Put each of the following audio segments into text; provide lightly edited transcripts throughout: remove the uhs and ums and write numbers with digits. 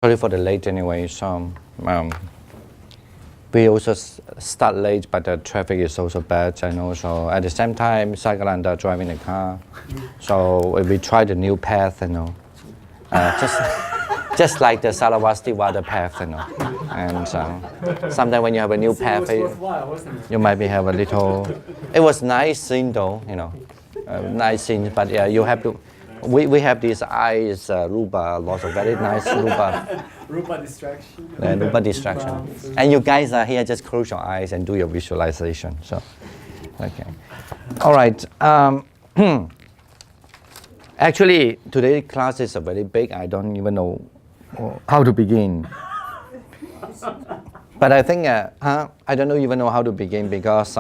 Sorry for the late anyway. So we also start late, but the traffic is also bad. And also at the same time, Sagalanda driving the car. So we tried a new path, just like the Saravastivada path, And sometimes when you have a new path, you might have a little. It was nice scene though, nice scene. But yeah, you have to. We have these eyes, rupa, lots of very nice rupa. Rupa distraction. Rupa distraction. And you guys are here, just close your eyes and do your visualization. So, okay. All right. Actually, today's class is very big. I don't even know how to begin. But I think I don't even know how to begin because.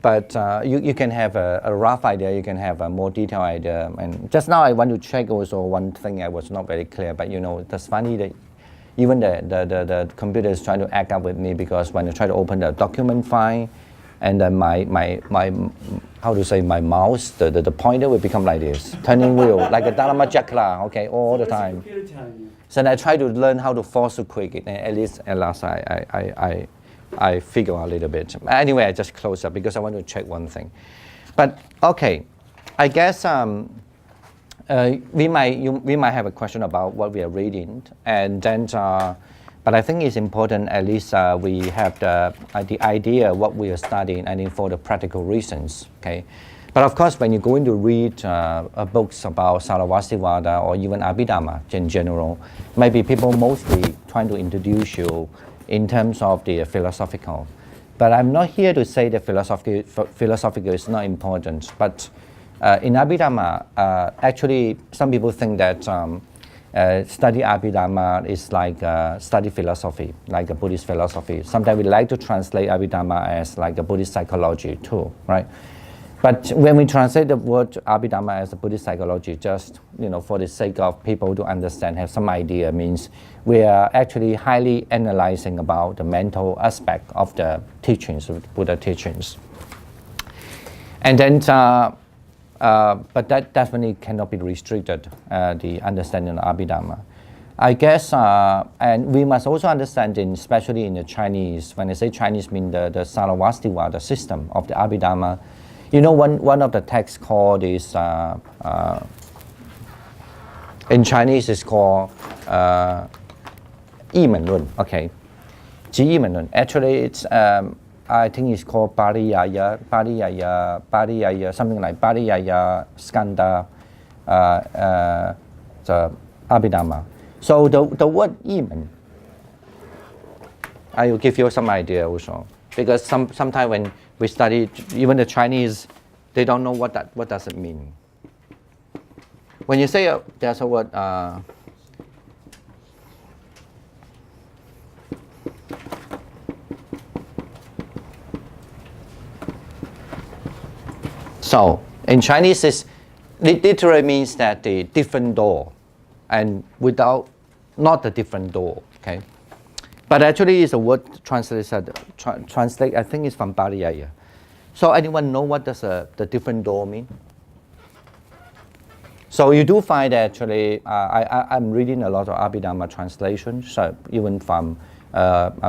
But you can have a rough idea, you can have a more detailed idea. And just now I want to check also one thing I was not very clear, but that's funny that even the computer is trying to act up with me because when I try to open the document file and then my mouse, the pointer will become like this, turning wheel, like a Dharma Chakra, okay, all the time. So I try to learn how to force to quick it, and at last I figure out a little bit. Anyway, I just close up because I want to check one thing. But okay, I guess we might have a question about what we are reading, and then. But I think it's important at least we have the idea what we are studying, and for the practical reasons. Okay, but of course when you're going to read books about Saravastivada or even Abhidharma in general, maybe people mostly trying to introduce you in terms of the philosophical. But I'm not here to say that philosophical is not important. But in Abhidharma, actually, some people think that study Abhidharma is like study philosophy, like a Buddhist philosophy. Sometimes we like to translate Abhidharma as like a Buddhist psychology too, right? But when we translate the word Abhidharma as a Buddhist psychology, just for the sake of people to understand, have some idea, means we are actually highly analyzing about the mental aspect of the teachings, of the Buddha teachings. And then, but that definitely cannot be restricted, the understanding of Abhidharma. I guess, and we must also understand, especially in the Chinese, when I say Chinese, mean the Saravastivada system of the Abhidharma. One of the texts called is, in Chinese is called Yi Men Lun, okay. Ji Yi Men Lun. Actually, it's, I think it's called Pariyaya, something like Pariyaya Skanda, the Abhidharma. So the word Yi Men, I will give you some idea also. Because sometimes when we study, even the Chinese, they don't know what does it mean. When you say there's a word, so in Chinese, it literally means that the different door, and without not a different door, okay. But actually, it's a word translate. I think it's from Pariyaya. So anyone know what does the different door mean? So you do find that actually, I'm reading a lot of Abhidharma translations, so even from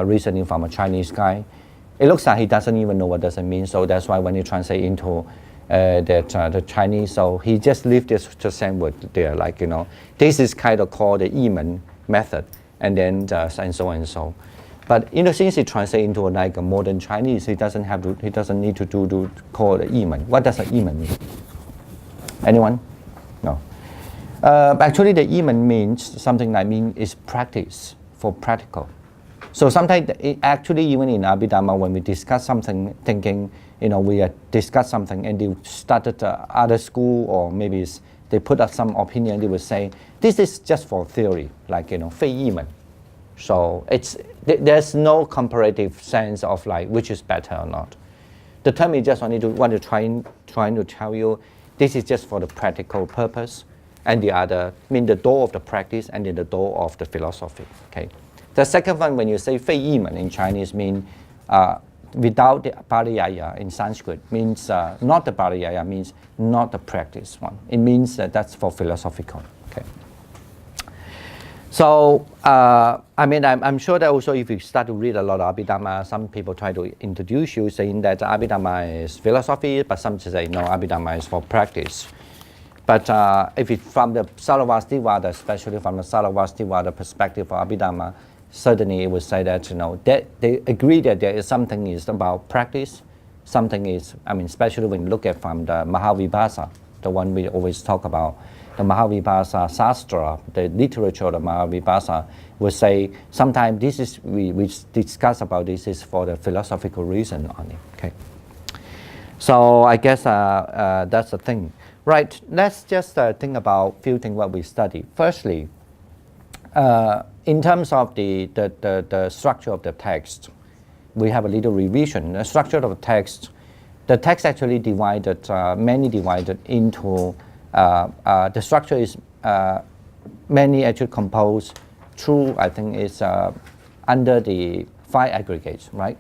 recently from a Chinese guy. It looks like he doesn't even know what does it mean. So that's why when you translate into the Chinese, so he just leaves this the same word there, like this is kind of called the Yi Men method. And then and so and so, but since he translates into like a modern Chinese, he doesn't need to call it Yi Men. What does a Yi Men mean? Anyone? No. Actually, the Yi Men means something like is practice for practical. So sometimes actually even in Abhidharma, when we discuss something, thinking we discuss something and they started other school or maybe they put up some opinion, they would say, this is just for theory, like, fei yi men. So there's no comparative sense of like which is better or not. The term is just trying to tell you, this is just for the practical purpose, and the other, the door of the practice and then the door of the philosophy, okay? The second one, when you say fei yi men in Chinese, mean without the pariyaya in Sanskrit, means not the pariyaya, means not the practice one. It means that's for philosophical. Okay. So, I mean, I'm sure that also if you start to read a lot of Abhidharma, some people try to introduce you saying that Abhidharma is philosophy, but some say no, Abhidharma is for practice. But if it's from the Sarvastivada, especially from the Sarvastivada perspective for Abhidharma, certainly it would say that, you know, they agree that there is something is about practice, something is, I mean, especially when you look at from the Mahavibhasa, the one we always talk about, the Mahavibhasa Sastra, the literature of the Mahavibhasa would say sometimes this is, we discuss about this is for the philosophical reason only, okay? So I guess that's the thing. Right, let's just think about a few things what we study. Firstly, in terms of the structure of the text, we have a little revision. The structure of the text actually divided, mainly divided into, the structure is mainly actually composed through, I think is under the 5 aggregates, right?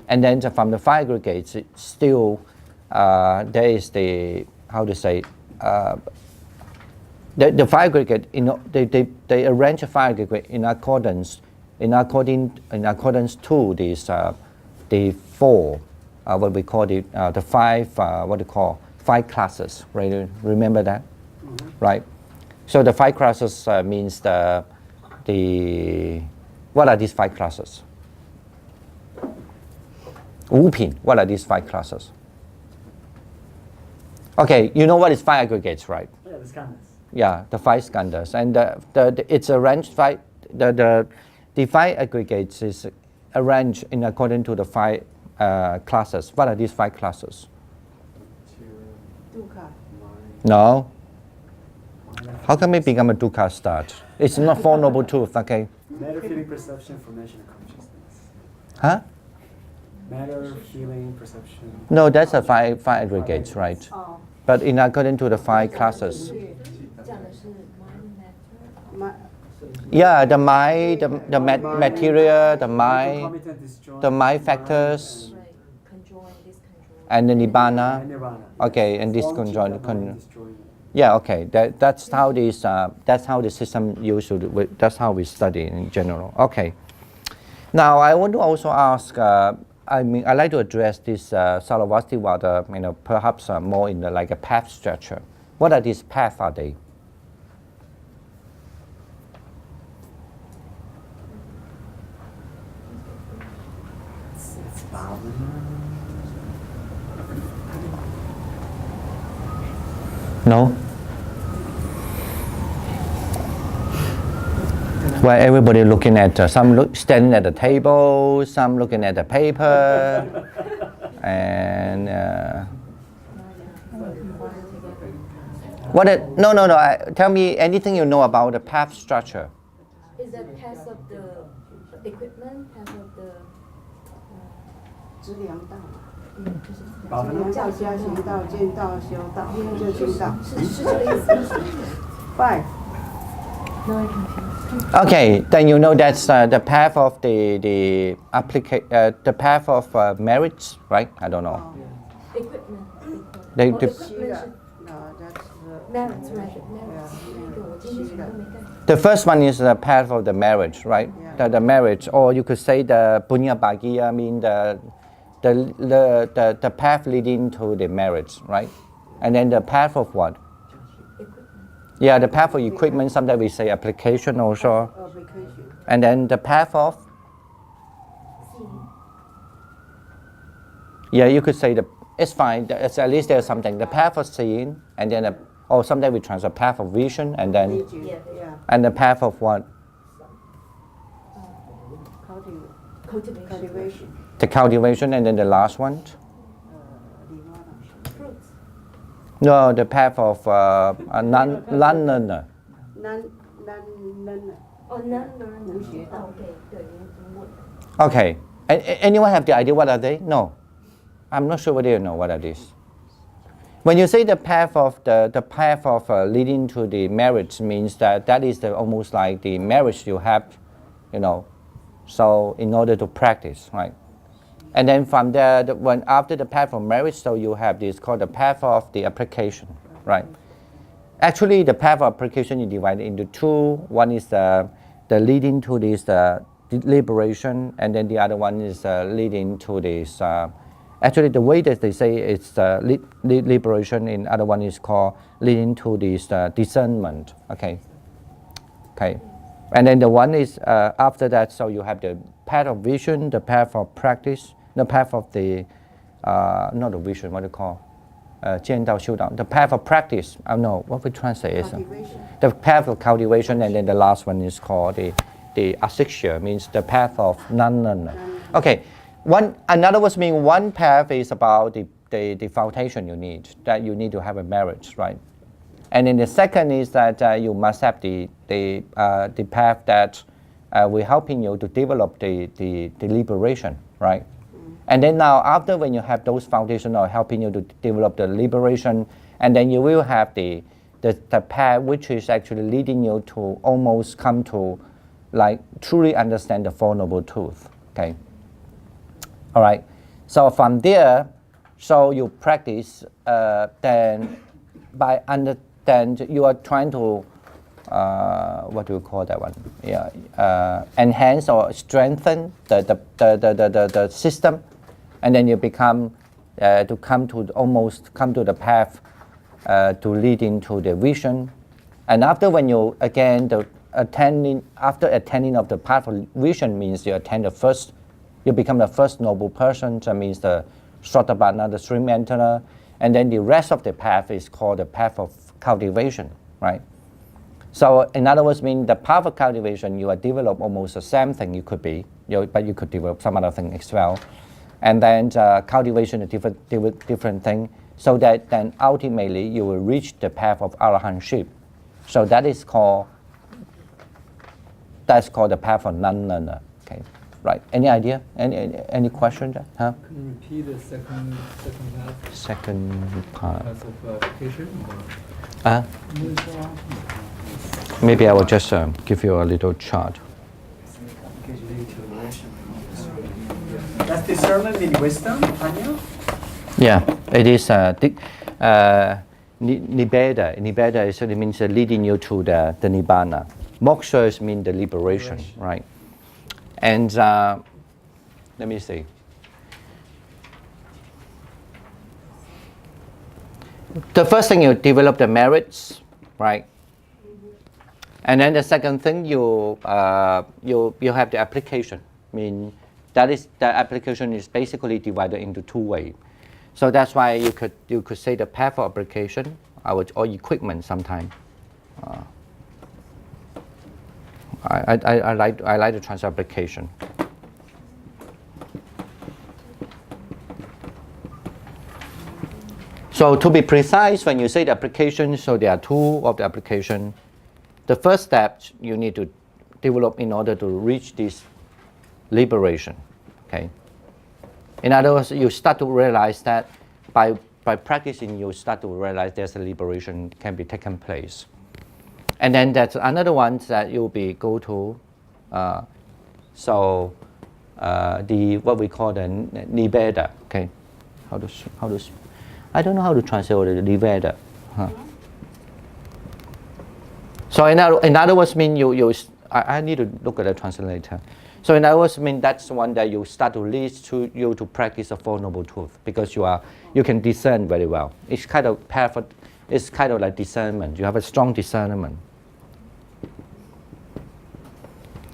And then from the 5 aggregates, still there is the, how to say, the 5 aggregate, you know, they arrange the 5 aggregate in accordance to this the 4 what we call it the 5 what we call 5 classes, right? Remember that, right? So the 5 classes means the what are these 5 classes? 五品, what are these 5 classes? Okay, you know what is 5 aggregates, right? Yeah, the skandhas. Yeah, the 5 skandhas, and it's arranged the 5 aggregates is arranged in according to the 5 classes. What are these 5 classes? Dukkha. No. How can we become a dukkha start? It's not 4 noble truths, okay? Matter, feeling, perception, formation, and consciousness. Huh? Matter, feeling, perception. No, that's the 5 aggregates, right? Oh. But in according to the 5 classes. Yeah, the mind, the material, the mind, the mind factors, and the nibbana. And nirvana. Okay, and this Form, conjoined. destroying it. Yeah, okay. That's how this. That's how the system usually. That's how we study in general. Okay. Now I want to also ask. I mean, I like to address this Sarvastivada. You know, perhaps more in the, like a path structure. What are these paths? Are they? It's bhavana. No. Where everybody looking at some standing at the table, some looking at the paper, and what? No. Tell me anything you know about the path structure. Is that path of the equipment, path of the 资粮道，bhavana. 资粮道、加行道、见道、修道、这行道。是这个意思吗？ 5. No, I'm confused. Okay, then you know that's the path of the path of marriage, right? I don't know. Equipment. They- Oh, they- equipment是 No, that's the marriage, right? Marriage. 那个我今天什么都没干。 The first one is the path of the marriage, right? Yeah. The marriage, or you could say the punya bhagiya, mean the path leading to the marriage, right? And then the path of what? Equipment. Yeah, the path of equipment. Sometimes we say application also. application. And then the path of, yeah, you could say it's fine. At least there's something. The path of seeing, and then or sometimes we translate path of vision, and then Yeah. and the path of what? Cultivation. The cultivation, and then the last one. Nirvana. Fruits. No, the path of non-learner. None. Oh, non-learner. 无学道。 Oh, okay, 对，无问。 Okay. Anyone have the idea what are they? No. I'm not sure whether you know what are these. When you say the path of leading to the marriage means that is almost like the marriage you have, you know, so in order to practice, right? And then from there, after the path of marriage, so you have this called the path of the application, right? Actually, the path of application is divided into two. One is the leading to this liberation, and then the other one is leading to this. Actually, the way that they say it's liberation, and other one is called leading to this discernment. Okay. Okay. And then the one is after that. So you have the path of vision, the path of practice, the path of the not the vision. What do you call? 见道修道, the path of practice. I don't know what we translate is the path of cultivation, and then the last one is called the asiksha, means the path of non-learner. Okay, another words mean one path is about the foundation you need, that you need to have a marriage, right? And then the second is that you must have the path that we're helping you to develop the liberation, right? And then now, after when you have those foundations are helping you to develop the liberation, and then you will have the path which is actually leading you to almost come to like truly understand the Four Noble Truths. Okay. All right. So from there, so you practice, then by understand you are trying to what do you call that one? Yeah, enhance or strengthen the system. And then you become to come to almost come to the path to lead into the vision. And after when you again after attending of the path of vision means you attend the first, you become the first noble person. That means the Sotapanna, the stream enterer, and then the rest of the path is called the path of cultivation, right? So in other words, mean the path of cultivation you are develop almost the same thing you could be, but you could develop some other thing as well. And then cultivation is different thing, so that then ultimately you will reach the path of arahantship. So that's called the path of non-learner. Okay, right? Any idea? Any question? Huh? Can you repeat the second path? Second part. Path of application? Maybe I will just give you a little chart. That's discernment in wisdom, Anya? Yeah, it is nibbeda. Nibbeda actually means leading you to the nibbana. Moksha means the liberation, right? And let me see. The first thing you develop the merits, right? And then the second thing you have the application. Mean that is the application is basically divided into two ways. So that's why you could say the path of application or equipment sometime. I like the trans application. So to be precise, when you say the application, so there are two of the application. The first step you need to develop in order to reach this liberation. Okay. In other words, you start to realize that by practicing, you start to realize there's a liberation can be taken place. And then that's another one that you'll be go to. The what we call the nibbeda. Okay. How to I don't know how to translate the nibbeda. Huh. So in other words, mean I need to look at the translator. So in other words, mean that's one that you start to lead to you to practice the Four Noble Truths because you can discern very well. It's kind of perfect. It's kind of like discernment. You have a strong discernment,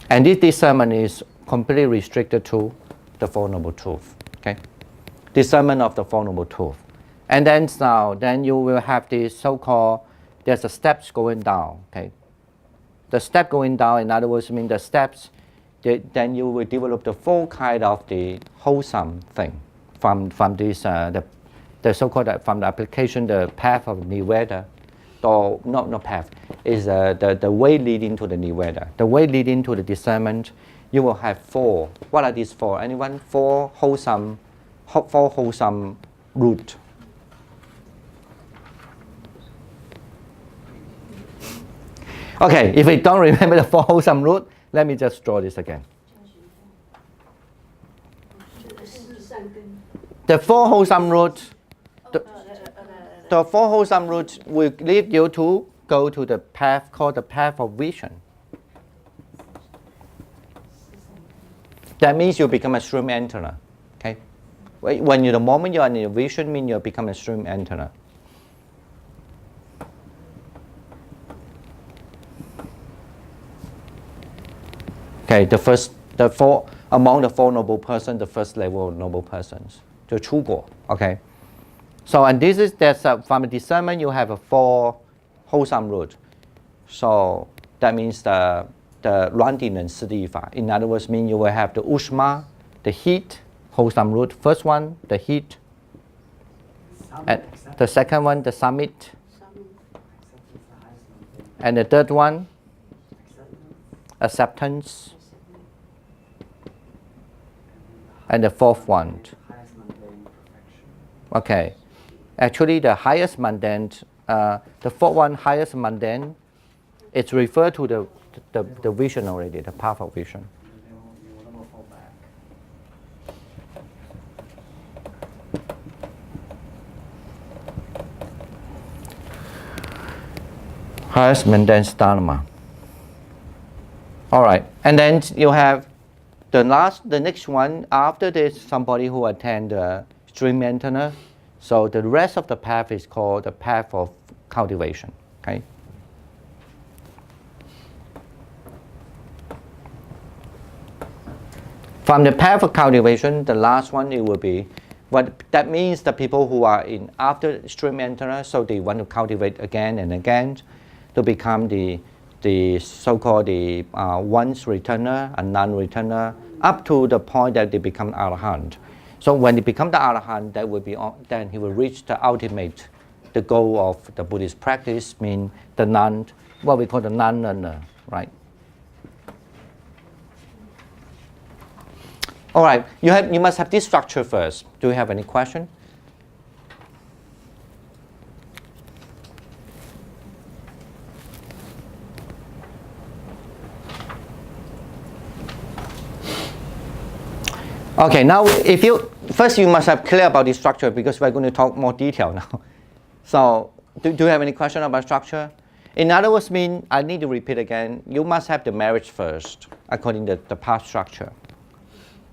and this discernment is completely restricted to the Four Noble Truths. Okay, discernment of the Four Noble Truths, and then you will have this so-called. There's a steps going down. Okay, the step going down. In other words, mean the steps. Then you will develop the full kind of the wholesome thing from this the so-called from the application, the path of nibbeda, or not path is the way leading to the nibbeda. The way leading to the discernment, you will have four. What are these four? Anyone? Four wholesome root. Okay, if we don't remember the four wholesome root, let me just draw this again. The four wholesome root will lead you to go to the path called the path of vision. That means you become a stream enterer. Okay, when the moment you are in a vision, means you become a stream enterer. Okay, among the four noble persons, the first level of noble persons, the 出果. Okay, so and this is from a discernment you have a 4 wholesome root. So that means the Ruan and Sidi Fa. In other words, mean you will have the Ushma, the heat, wholesome root. First one, the heat. And the second one, the summit. And the third one, acceptance. And the fourth one. Okay. Actually, the highest mundane, the fourth one, highest mundane, it's referred to the vision already, the path of vision. Highest mundane dharma. All right, and then you have the next one. After this, somebody who attend the stream maintenance. So the rest of the path is called the path of cultivation. Okay. From the path of cultivation, the last one, it will be what that means. The people who are in after stream maintenance, so they want to cultivate again and again to become the so-called the once returner and non-returner, up to the point that they become arahant. So when they become the arahant, that will be then he will reach the ultimate, the goal of the Buddhist practice, mean the non, what we call the non-learner, right? All right, you must have this structure first. Do you have any question? Okay, now first you must have clear about the structure because we're going to talk more detail now. So do you have any question about structure? In other words, I need to repeat again, you must have the marriage first according to the path structure.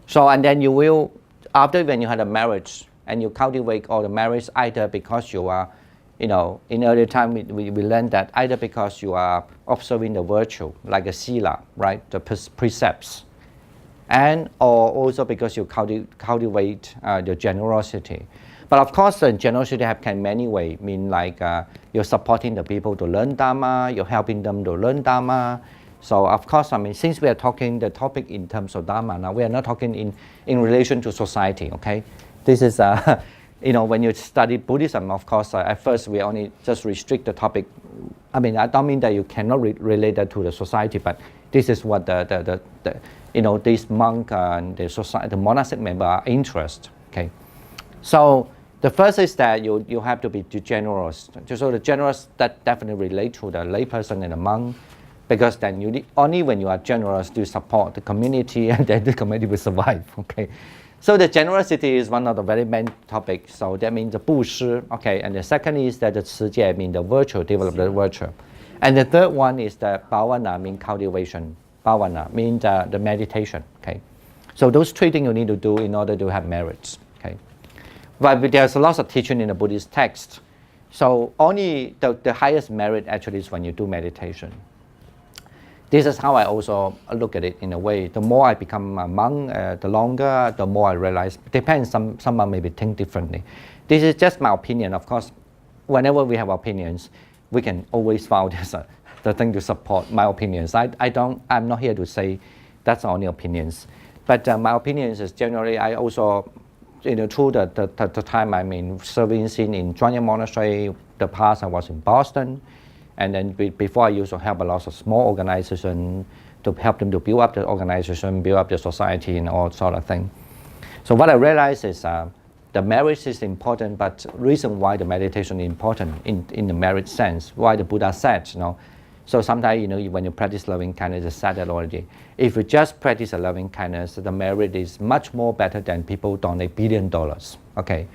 So and then you will, after when you had a marriage and you cultivate all the marriage either because you are, in earlier time we learned that either because you are observing the virtue like a sila, right, the precepts, and or also because you cultivate the generosity. But of course, the generosity can many ways. You're supporting the people to learn Dharma, you're helping them to learn Dharma. So of course, since we are talking the topic in terms of Dharma, now we are not talking in relation to society, okay? This is, when you study Buddhism, of course, at first we only just restrict the topic. I don't mean that you cannot relate that to the society, but this is what this monk and the society, the monastic member are interested, okay? So the first is that you have to be generous. So the generous that definitely relate to the layperson and the monk, because then only when you are generous do you support the community, and then the community will survive. Okay, so the generosity is one of the very main topics. So that means the 布施. Okay, and the second is that the 持戒 means the virtue, develop the virtue, and the third one is the bhavana, mean cultivation. Bhavana means the meditation. Okay, so those three things you need to do in order to have merits. Okay, but there's a lot of teaching in the Buddhist text. So only the highest merit actually is when you do meditation. This is how I also look at it in a way. The more I become a monk, the longer, the more I realize. Depends, someone maybe think differently. This is just my opinion. Of course, whenever we have opinions, we can always find the thing to support my opinions. I'm not here to say that's only opinions. But my opinions is generally, I also, through the time I'm in serving in Zhuangyan Monastery, the past I was in Boston. And then before I used to help a lot of small organizations to help them to build up the organization, build up the society and all sort of thing. So what I realized is the marriage is important, but reason why the meditation is important in the marriage sense, why the Buddha said, So sometimes, when you practice loving kindness, I said that already. If you just practice a loving kindness, the merit is much more better than people donate $1 billion, okay?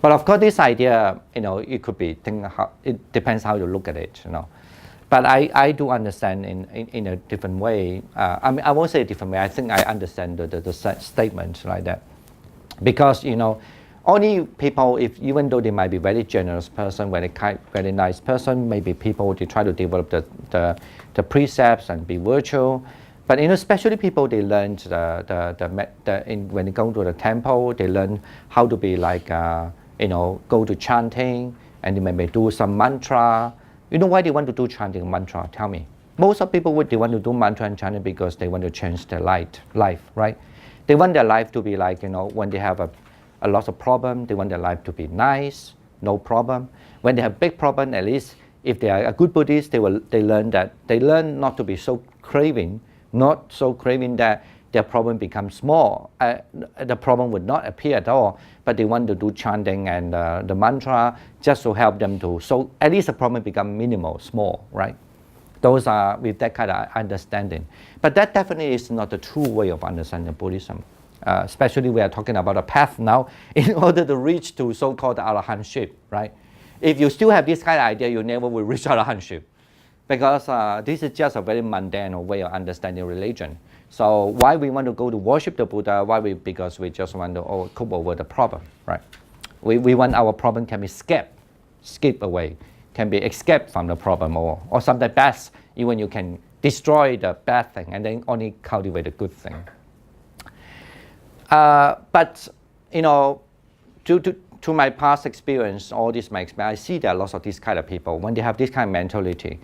But of course, this idea, it could be, it depends how you look at it, But I do understand in a different way. I mean, I won't say a different way. I think I understand the statement like that. Because, you know, only people, if even though they might be very generous person, very nice person, maybe people, they try to develop the precepts and be virtual. But, you know, especially people, they learn when they go to the temple, they learn how to be like, you know, go to chanting, and they maybe do some mantra. You know why they want to do chanting and mantra? Tell me. Most of people, they want to do mantra and chanting because they want to change their life, right? They want their life to be like, you know, when they have a lot of problem, they want their life to be nice, no problem. When they have big problem, at least if they are a good Buddhist, they learn not to be so craving, not so craving that their problem becomes small. The problem would not appear at all, but they want to do chanting and the mantra just to help them to, so at least the problem become minimal, small, right? Those are with that kind of understanding. But that definitely is not the true way of understanding Buddhism. Especially we are talking about a path now in order to reach to so-called arahantship, right? If you still have this kind of idea, you never will reach arahantship. Because this is just a very mundane way of understanding religion. So why we want to go to worship the Buddha? Because we just want to cope over the problem, right? We want our problem can be skip away, can be escaped from the problem, or sometimes best, even you can destroy the bad thing and then only cultivate the good thing. But, you know, to my past experience, all this my experience, I see there are lots of these kind of people. When they have this kind of mentality,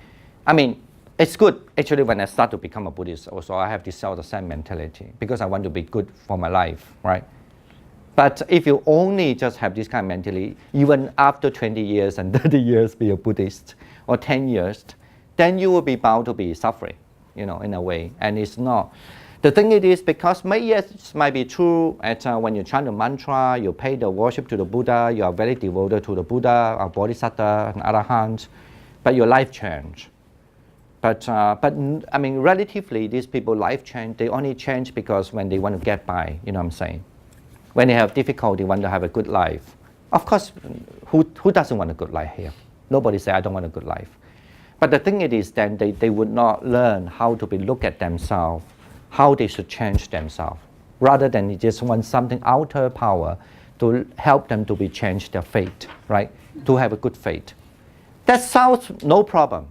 I mean, it's good. Actually, when I start to become a Buddhist, also I have this same mentality because I want to be good for my life, right? But if you only just have this kind of mentality, even after 20 years and 30 years be a Buddhist, or 10 years, then you will be bound to be suffering, you know, in a way. And it's not. The thing it is, because it might be true when you chant the mantra, you pay the worship to the Buddha, you are very devoted to the Buddha, a Bodhisattva, an Arahant, but your life changed. But I mean, relatively, these people life change. They only change because when they want to get by, you know what I'm saying? When they have difficulty, want to have a good life. Of course, who doesn't want a good life here? Nobody say I don't want a good life. But the thing it is, then they would not learn how to look at themselves, how they should change themselves, rather than they just want something outer power to help them to be change their fate, right? To have a good fate. That sounds no problem.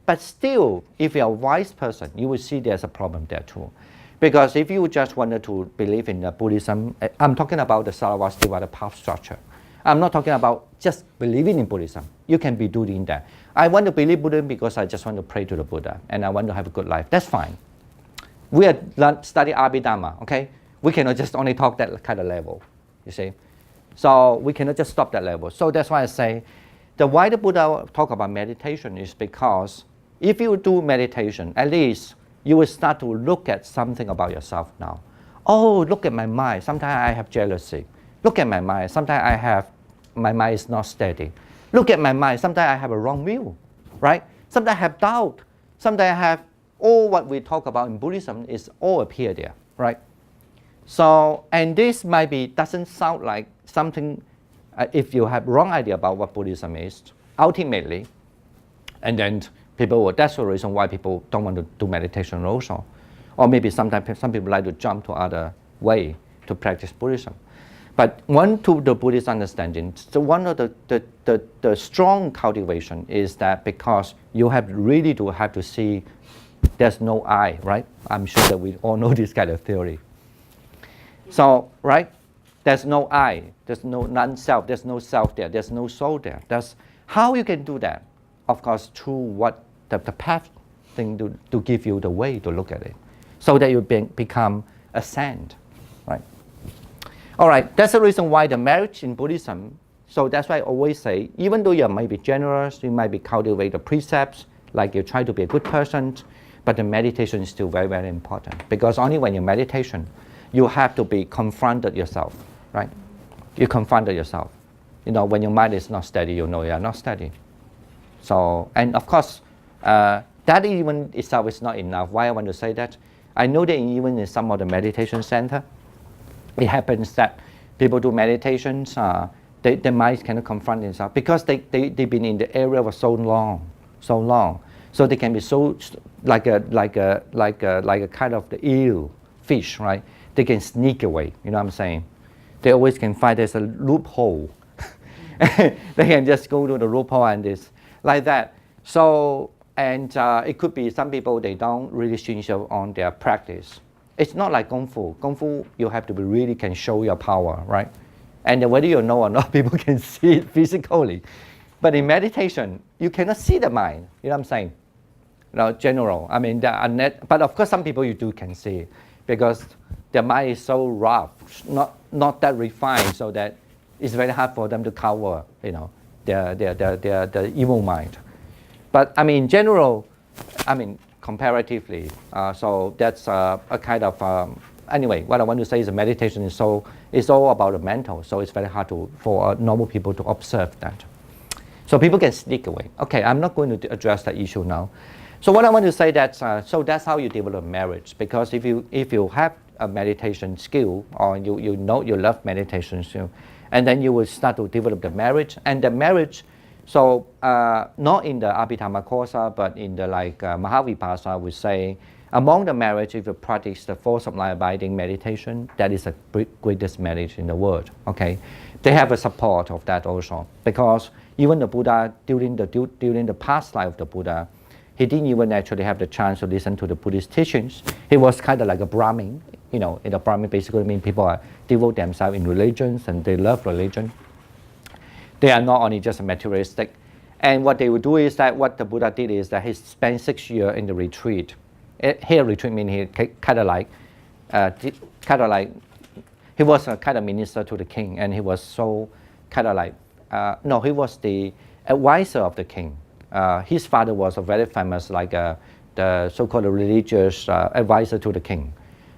But still, if you're a wise person, you will see there's a problem there too. Because if you just wanted to believe in Buddhism, I'm talking about the Sarvastivada path structure. I'm not talking about just believing in Buddhism. You can be doing that. I want to believe Buddhism because I just want to pray to the Buddha and I want to have a good life. That's fine. We are studying Abhidharma, okay? We cannot just only talk that kind of level, you see? So we cannot just stop that level. So that's why I say, why the Buddha talk about meditation is because if you do meditation, at least you will start to look at something about yourself now. Oh, look at my mind. Sometimes I have jealousy. Look at my mind. Sometimes my mind is not steady. Look at my mind. Sometimes I have a wrong view, right? Sometimes I have doubt. Sometimes I have all what we talk about in Buddhism is all appear there, right? So, and this doesn't sound like something, if you have wrong idea about what Buddhism is, ultimately, and then that's the reason why people don't want to do meditation also. Or maybe sometimes some people like to jump to other way to practice Buddhism. But to the Buddhist understanding, so one of the strong cultivation is that because you have really to have to see there's no I, right? I'm sure that we all know this kind of theory. So, right? There's no I, there's no non-self, there's no self there, there's no soul there. That's how you can do that. Of course, through what the path thing to give you the way to look at it, so that you become a saint, right? All right, that's the reason why the marriage in Buddhism. So that's why I always say, even though you might be generous, you might be cultivate the precepts, like you try to be a good person, but the meditation is still very, very important. Because only when you meditation, you have to be confronted yourself, right? You confronted yourself. You know, when your mind is not steady, you know you are not steady. So, and of course, that even itself is not enough. Why I want to say that? I know that even in some of the meditation center, it happens that people do meditations, their minds cannot confront themselves because they've been in the area for so long. So they can be so like a kind of the eel fish, right? They can sneak away. You know what I'm saying? They always can find there's a loophole. They can just go to the loophole and this like that. So and it could be some people they don't really change on their practice. It's not like Kung Fu. Kung Fu you have to be really can show your power, right? And whether you know or not, people can see it physically. But in meditation, you cannot see the mind. You know what I'm saying? General. I mean, but of course, some people you do can see because their mind is so rough, not that refined, so that it's very hard for them to cover, their evil mind. But I mean, general, comparatively, so that's a kind of. Anyway, what I want to say is meditation is it's all about the mental, so it's very hard for normal people to observe that. So people can sneak away. Okay, I'm not going to address that issue now. So what I want to say that so that's how you develop marriage, because if you have a meditation skill or you know you love meditation skill, and then you will start to develop the marriage, and the marriage. So not in the Abhidharmavatara, but in the Mahavipassa, we say among the marriage, if you practice the four sublime abiding meditation, that is the greatest marriage in the world. Okay, they have a support of that also, because even the Buddha during the past life of the Buddha, he didn't even actually have the chance to listen to the Buddhist teachings. He was kind of like a Brahmin. In a Brahmin basically means people devote themselves in religions and they love religion. They are not only just materialistic. And what they would do is that what the Buddha did is that he spent 6 years in the retreat. Here retreat means he kind of like he was a kind of minister to the king, and he was so kind of like he was the advisor of the king. His father was a very famous the so-called religious advisor to the king.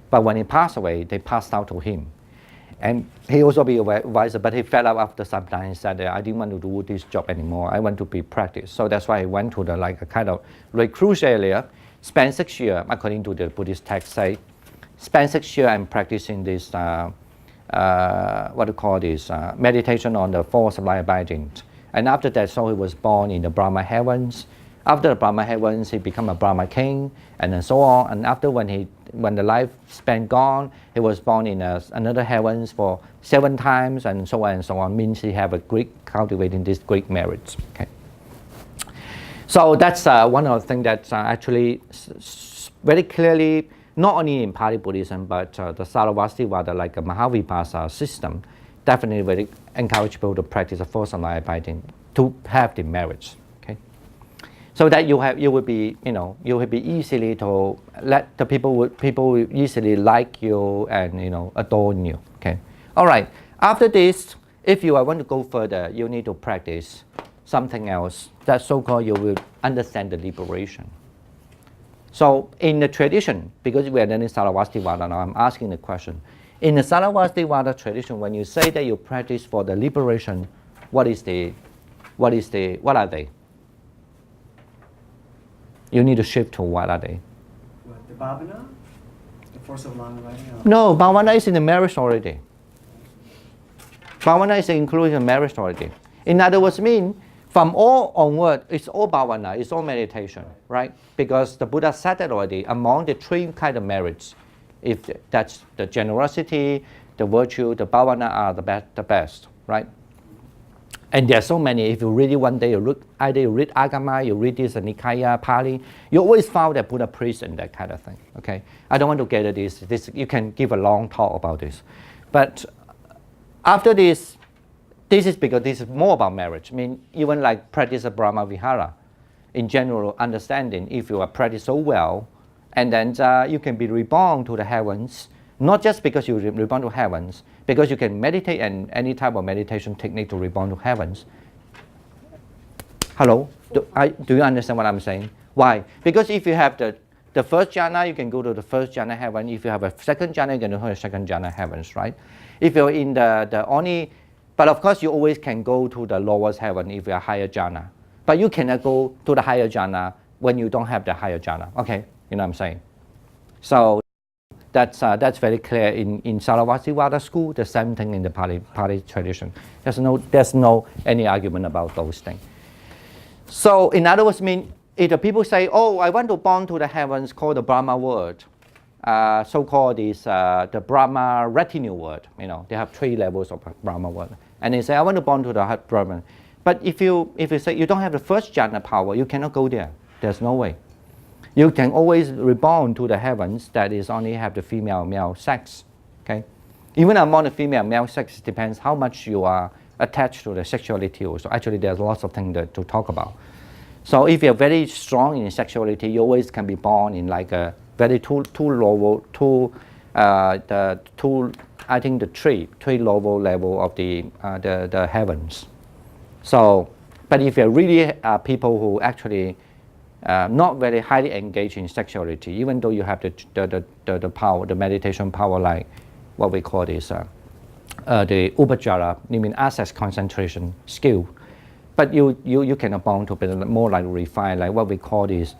But when he passed away, they passed out to him. And he also be an advisor, but he fed up after some time. He said, I didn't want to do this job anymore. I want to be practice. So that's why he went to a kind of recluse area, spent 6 years, according to the Buddhist text, say, spent 6 years and practicing this, meditation on the four sublime abiding. And after that, so he was born in the Brahma heavens. After the Brahma heavens, he became a Brahma king, and then so on. And after when the life span gone, he was born in another heavens for 7 times, and so on and so on. Means he have a great cultivating this great marriage. Okay. So that's one of the things that's actually very clearly not only in Pali Buddhism, but the Sarvastivada, like a Mahavipassa system, definitely very encourage people to practice the four sublime abiding to have the marriage. So that you will be easily to let the people will easily like you and adore you. Okay. All right. After this, if you want to go further, you need to practice something else. That so-called you will understand the liberation. So in the tradition, because we are learning Sarvastivada now, I'm asking the question. In the Sarvastivada tradition, when you say that you practice for the liberation, what are they? You need to shift to what are they? What, the bhavana? The force of long abiding? No, bhavana is in the marriage already. Bhavana is included in marriage already. In other words, from all onward, it's all bhavana, it's all meditation, right? Because the Buddha said that already, among the 3 kind of marriage, if that's the generosity, the virtue, the bhavana are the best, right? And there are so many. If you read it one day, either you read Agama, you read this Nikaya, Pali, you always found that Buddha preached and that kind of thing. Okay, I don't want to get at this. You can give a long talk about this, but after this is because this is more about marriage. Even like practice of Brahma Vihara, in general understanding, if you are practice so well, and then you can be reborn to the heavens. Not just because you reborn to heavens, because you can meditate and any type of meditation technique to reborn to heavens. Hello? Do you understand what I'm saying? Why? Because if you have the first jhana, you can go to the first jhana heaven. If you have a second jhana, you can go to the second jhana heavens, right? If you're in but of course you always can go to the lowest heaven if you're higher jhana. But you cannot go to the higher jhana when you don't have the higher jhana. Okay? You know what I'm saying? So that's very clear in Sarvastivada school. The same thing in the Pali tradition. There's no any argument about those things. So in other words, if the people say, oh, I want to bond to the heavens called the Brahma world, so-called is the Brahma retinue world. You know, they have 3 levels of Brahma world. And they say, I want to bond to the Brahman. But if you say you don't have the first jhana power, you cannot go there. There's no way. You can always reborn to the heavens that is only have the female-male sex. Okay? Even among the female-male sex, it depends how much you are attached to the sexuality also. Actually, there's lots of things to talk about. So if you're very strong in sexuality, you always can be born in like a very too low, I think the three level of the heavens. So, but if you're really people who actually not very highly engaged in sexuality, even though you have the power, the meditation power, like what we call this, the upajjhara, I mean access concentration skill, but you can bound to be more like refined, like what we call this.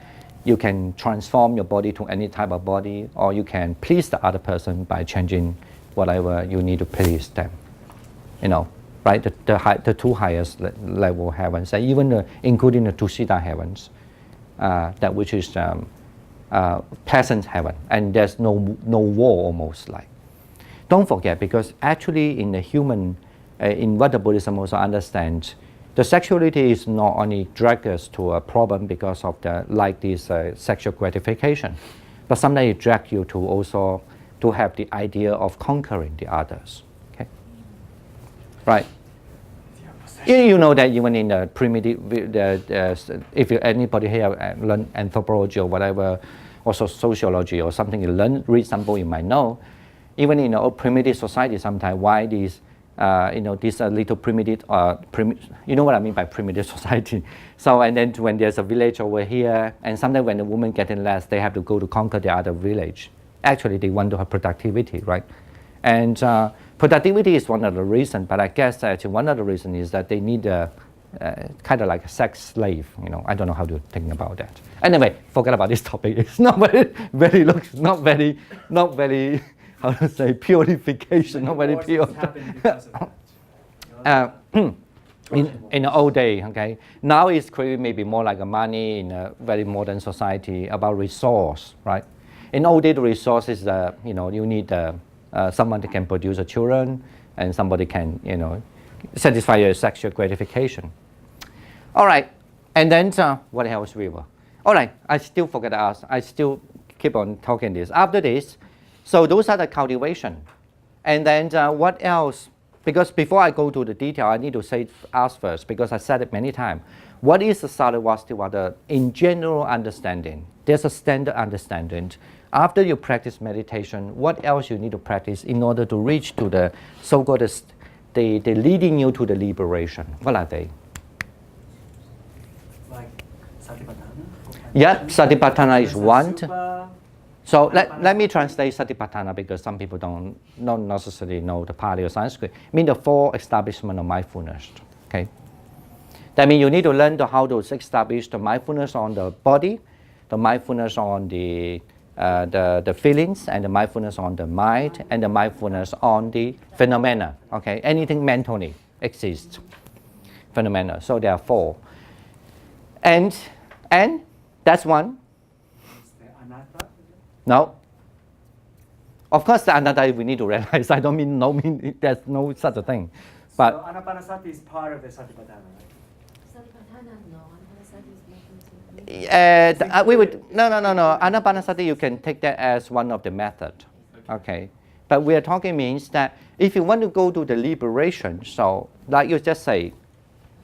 You can transform your body to any type of body, or you can please the other person by changing whatever you need to please them. You know, right? The 2 highest level heavens, and even including the Tusita heavens, that which is pleasant heaven, and there's no war almost like. Don't forget, because actually in the human, in what the Buddhism also understands, the sexuality is not only drag us to a problem because of this sexual gratification, but sometimes it drag you to also to have the idea of conquering the others. Okay, right? You know that even in the primitive, if anybody here learn anthropology or whatever, also sociology or something, you read some book, you might know. Even in a primitive society, sometimes why these. These little primitive, you know what I mean by primitive society. So, and then when there's a village over here, and sometimes when the women getting less, they have to go to conquer the other village. Actually, they want to have productivity, right? And productivity is one of the reasons, but I guess actually one of the reasons is that they need a kind of like a sex slave. You know, I don't know how to think about that. Anyway, forget about this topic. It's not not very. How to say purification, not very pure. In the old day, okay. Now it's created maybe more like a money in a very modern society about resource, right? In old day, the resource is you need someone that can produce a children, and somebody can satisfy your sexual gratification. All right, and then what else we were? All right, I still forget to ask. I still keep on talking this. After this. So those are the cultivation. And then what else? Because before I go to the detail, I need to ask first, because I said it many times. What is the Sarvastivada in general understanding? There's a standard understanding. After you practice meditation, what else you need to practice in order to reach to the so-called the leading you to the liberation? What are they? Like Satipatthana? Yeah, Satipatthana is one. So let me translate Satipatthana, because some people don't necessarily know the Pali or Sanskrit. I mean the 4 establishment of mindfulness. Okay, that means you need to learn how to establish the mindfulness on the body, the mindfulness on the feelings, and the mindfulness on the mind, and the mindfulness on the phenomena. Okay, anything mentally exists, phenomena. So there are 4, and that's one. No. Of course, the anatta we need to realize. I don't mean there's no such a thing. But so Anapanasati is part of the Satipatthana, right? Satipatthana, no. Anapanasati is nothing to we would no. Anapanasati, you can take that as one of the method. Okay. But we are talking means that if you want to go to the liberation, so like you just say,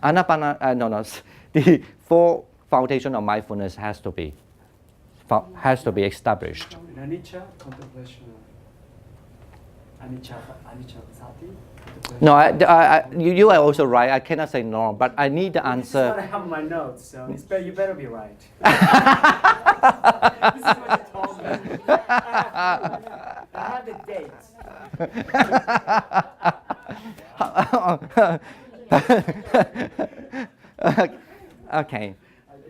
the 4 foundation of mindfulness has to be established. Anicca, contemplation of anicca sati. No, you are also right. I cannot say no, but I need the answer. This is what I have in my notes, so you better be right. This is what you told me. I have the dates.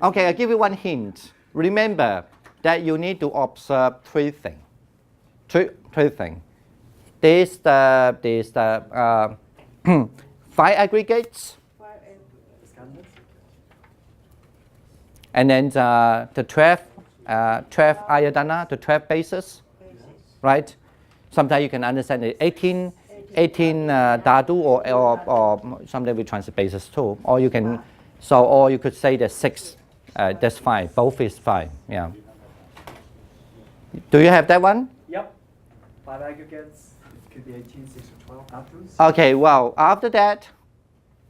Okay, I'll give you one hint. Remember that you need to observe 3 things. Three things. There's the 5 aggregates. And then the 12 ayatana, the 12 bases, right? Sometimes you can understand the 18 dhatu, or sometimes we translate bases too. Or you can, or you could say the 6. That's fine. Both is fine. Yeah. Do you have that one? Yep. 5 aggregates. It could be 18, 6, or 12 dhatus. Okay. Well, after that,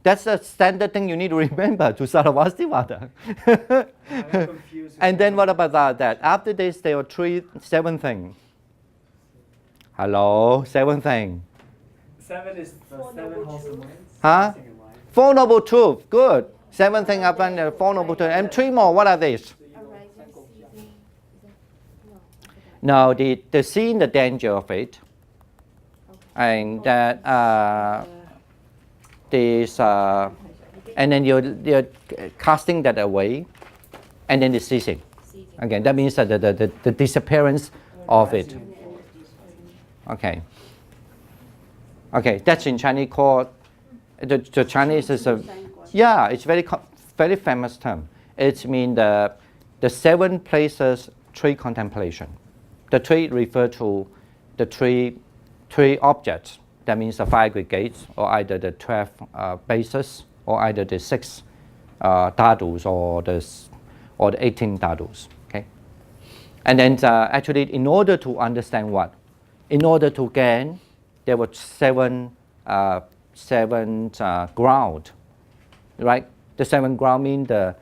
that's a standard thing you need to remember to Sarvastivada. I'm confused. And then what about that? After this, there are 7 things. Hello, 7 things. 7 is the 7 wholesome ways. Huh? Everything in life. 4 noble truths. Good. 7 things up and 4 noble truths. And 3 more. What are these? No, the seeing the danger of it, and that this, and then you're casting that away, and then the ceasing. Again, that means that the disappearance of it. Okay. Okay, that's in Chinese called, the Chinese is a, yeah, it's very famous term. It means the 7 places, 3 contemplation. The 3 refer to the 3 objects. That means the 5 aggregates, or either the 12 bases, or either the 6 dhatus, or the 18 dhatus. Okay. And then actually, in order to understand what, in order to gain, there were 7 ground, right? The 7 ground mean the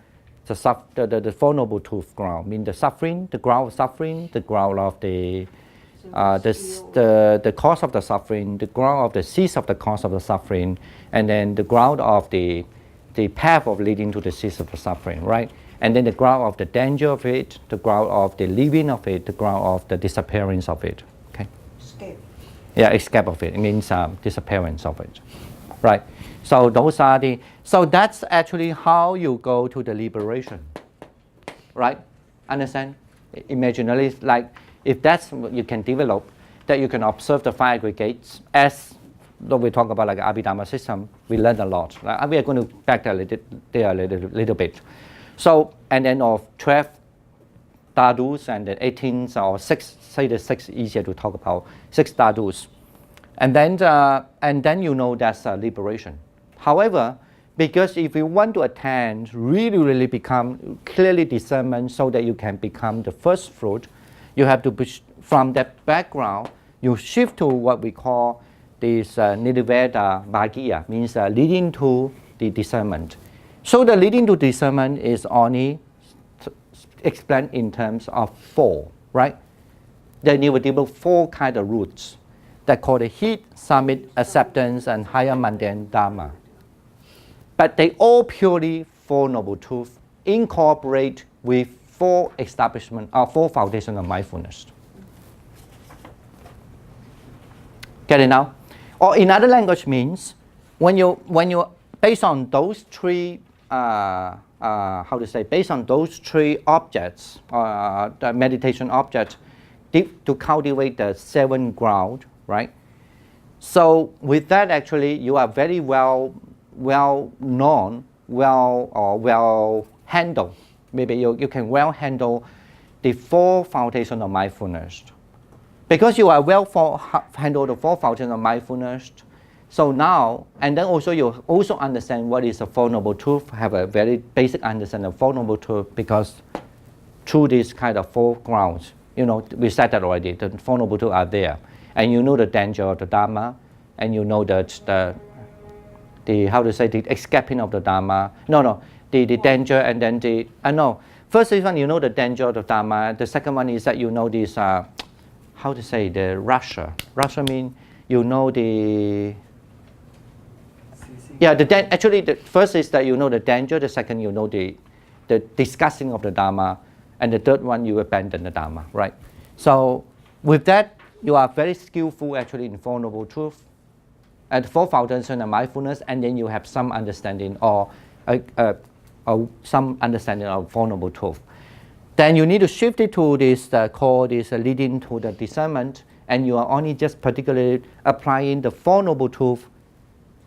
4 noble truth ground, mean the suffering, the ground of suffering, the ground of the cause of the suffering, the ground of the cease of the cause of the suffering, and then the ground of the path of leading to the cease of the suffering, right? And then the ground of the danger of it, the ground of the leaving of it, the ground of the disappearance of it. Okay. Escape. Yeah, escape of it. It means disappearance of it, right? So those are the. So that's actually how you go to the liberation, right? Understand? Imaginally, like if that's what you can develop, that you can observe the 5 aggregates as though we talk about like Abhidharma system, we learn a lot. Like, we are going to back there a little bit. So and then of 12 dhatus and then 18 or 6, say the 6 easier to talk about, 6 dhatus, and then you know that's liberation. However, because if you want to attain, really become clearly discernment so that you can become the first fruit, you have to be, from that background, you shift to what we call this Nirveda Bhagya, means leading to the discernment. So the leading to discernment is only explained in terms of 4, right? Then you will develop 4 kind of roots that call the heat, summit, acceptance, and higher mundane dharma. But they all purely 4 noble truths incorporate with 4 establishment or 4 foundations of mindfulness. Get it now? Or in other language means when you based on those 3 based on those 3 objects, the meditation objects, to cultivate the 7 ground, right? So with that, actually, you are very well known, well handled. Maybe you can well handle the 4 foundations of mindfulness. Because you are handle the 4 foundations of mindfulness, so now, and then also you also understand what is a 4 noble truth, have a very basic understanding of 4 noble truth, because through this kind of 4 grounds, you know, we said that already, the 4 noble truths are there. And you know the danger of the Dharma, and you know that the escaping of the Dharma. The danger, and then first one, you know the danger of the Dharma. The second one is that you know this, the rasha. Rasha means you know the, yeah, actually the first is that you know the danger, the second you know the discussing of the Dharma, and the third one you abandon the Dharma, right? So with that, you are very skillful actually in 4 noble truths, and 4 foundations of mindfulness, and then you have some understanding or some understanding of 4 noble truths. Then you need to shift it to this leading to the discernment, and you are only just particularly applying the 4 noble truths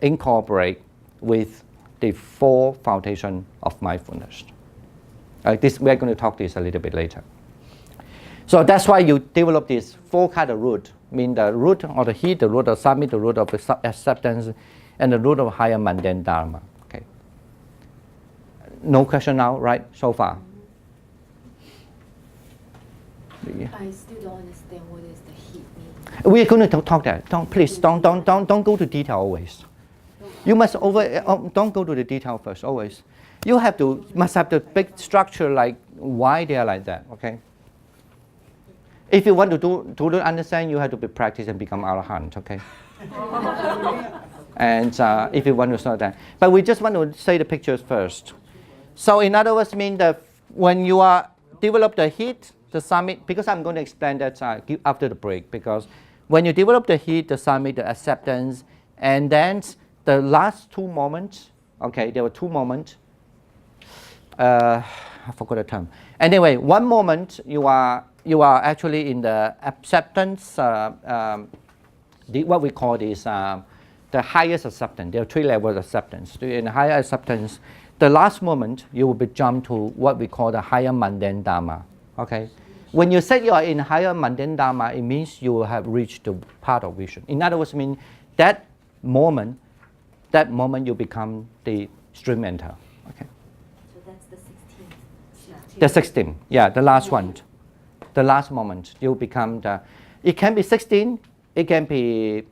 incorporate with the 4 foundations of mindfulness. We're going to talk this a little bit later. So that's why you develop this 4 kind of root. I mean the root of the heat, the root of summit, the root of acceptance, and the root of higher mundane dharma. Okay. No question now, right? So far. I still don't understand what is the heat mean. We're going to talk that. Please don't go to detail always. You must don't go to the detail first always. You must have the big structure like why they are like that. Okay. If you want to understand, you have to be practice and become arahant. Okay. And if you want to start that, but we just want to say the pictures first. So in other words, mean that when you are develop the heat, the summit, because I'm going to explain that after the break, because when you develop the heat, the summit, the acceptance, and then the last 2 moments, okay, there were 2 moments. I forgot the term. Anyway, one moment you are actually in the acceptance. What we call is the highest acceptance. There are 3 levels of acceptance. In the higher acceptance, the last moment you will be jumped to what we call the higher mundane dharma. Okay. When you say you are in higher mundane dharma, it means you have reached the path of vision. In other words, mean that moment you become the stream enter. Okay. So that's the 16th. The 16th, yeah, the last one. The last moment you become the. It can be 16. It can be.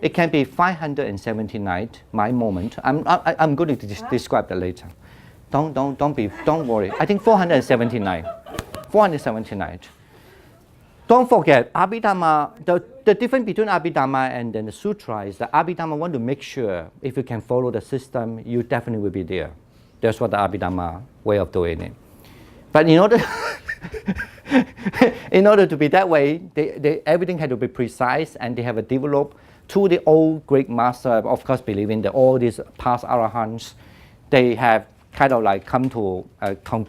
It can be 579. My moment. I'm going to describe that later. Don't worry. I think 479. 479. Don't forget, Abhidharma, the difference between Abhidharma and then the Sutra is that Abhidharma want to make sure if you can follow the system, you definitely will be there. That's what the Abhidharma way of doing it. But in order, in order to be that way, everything had to be precise, and they have a developed to the old Greek master, of course, believing that all these past arahants, they have kind of like come to come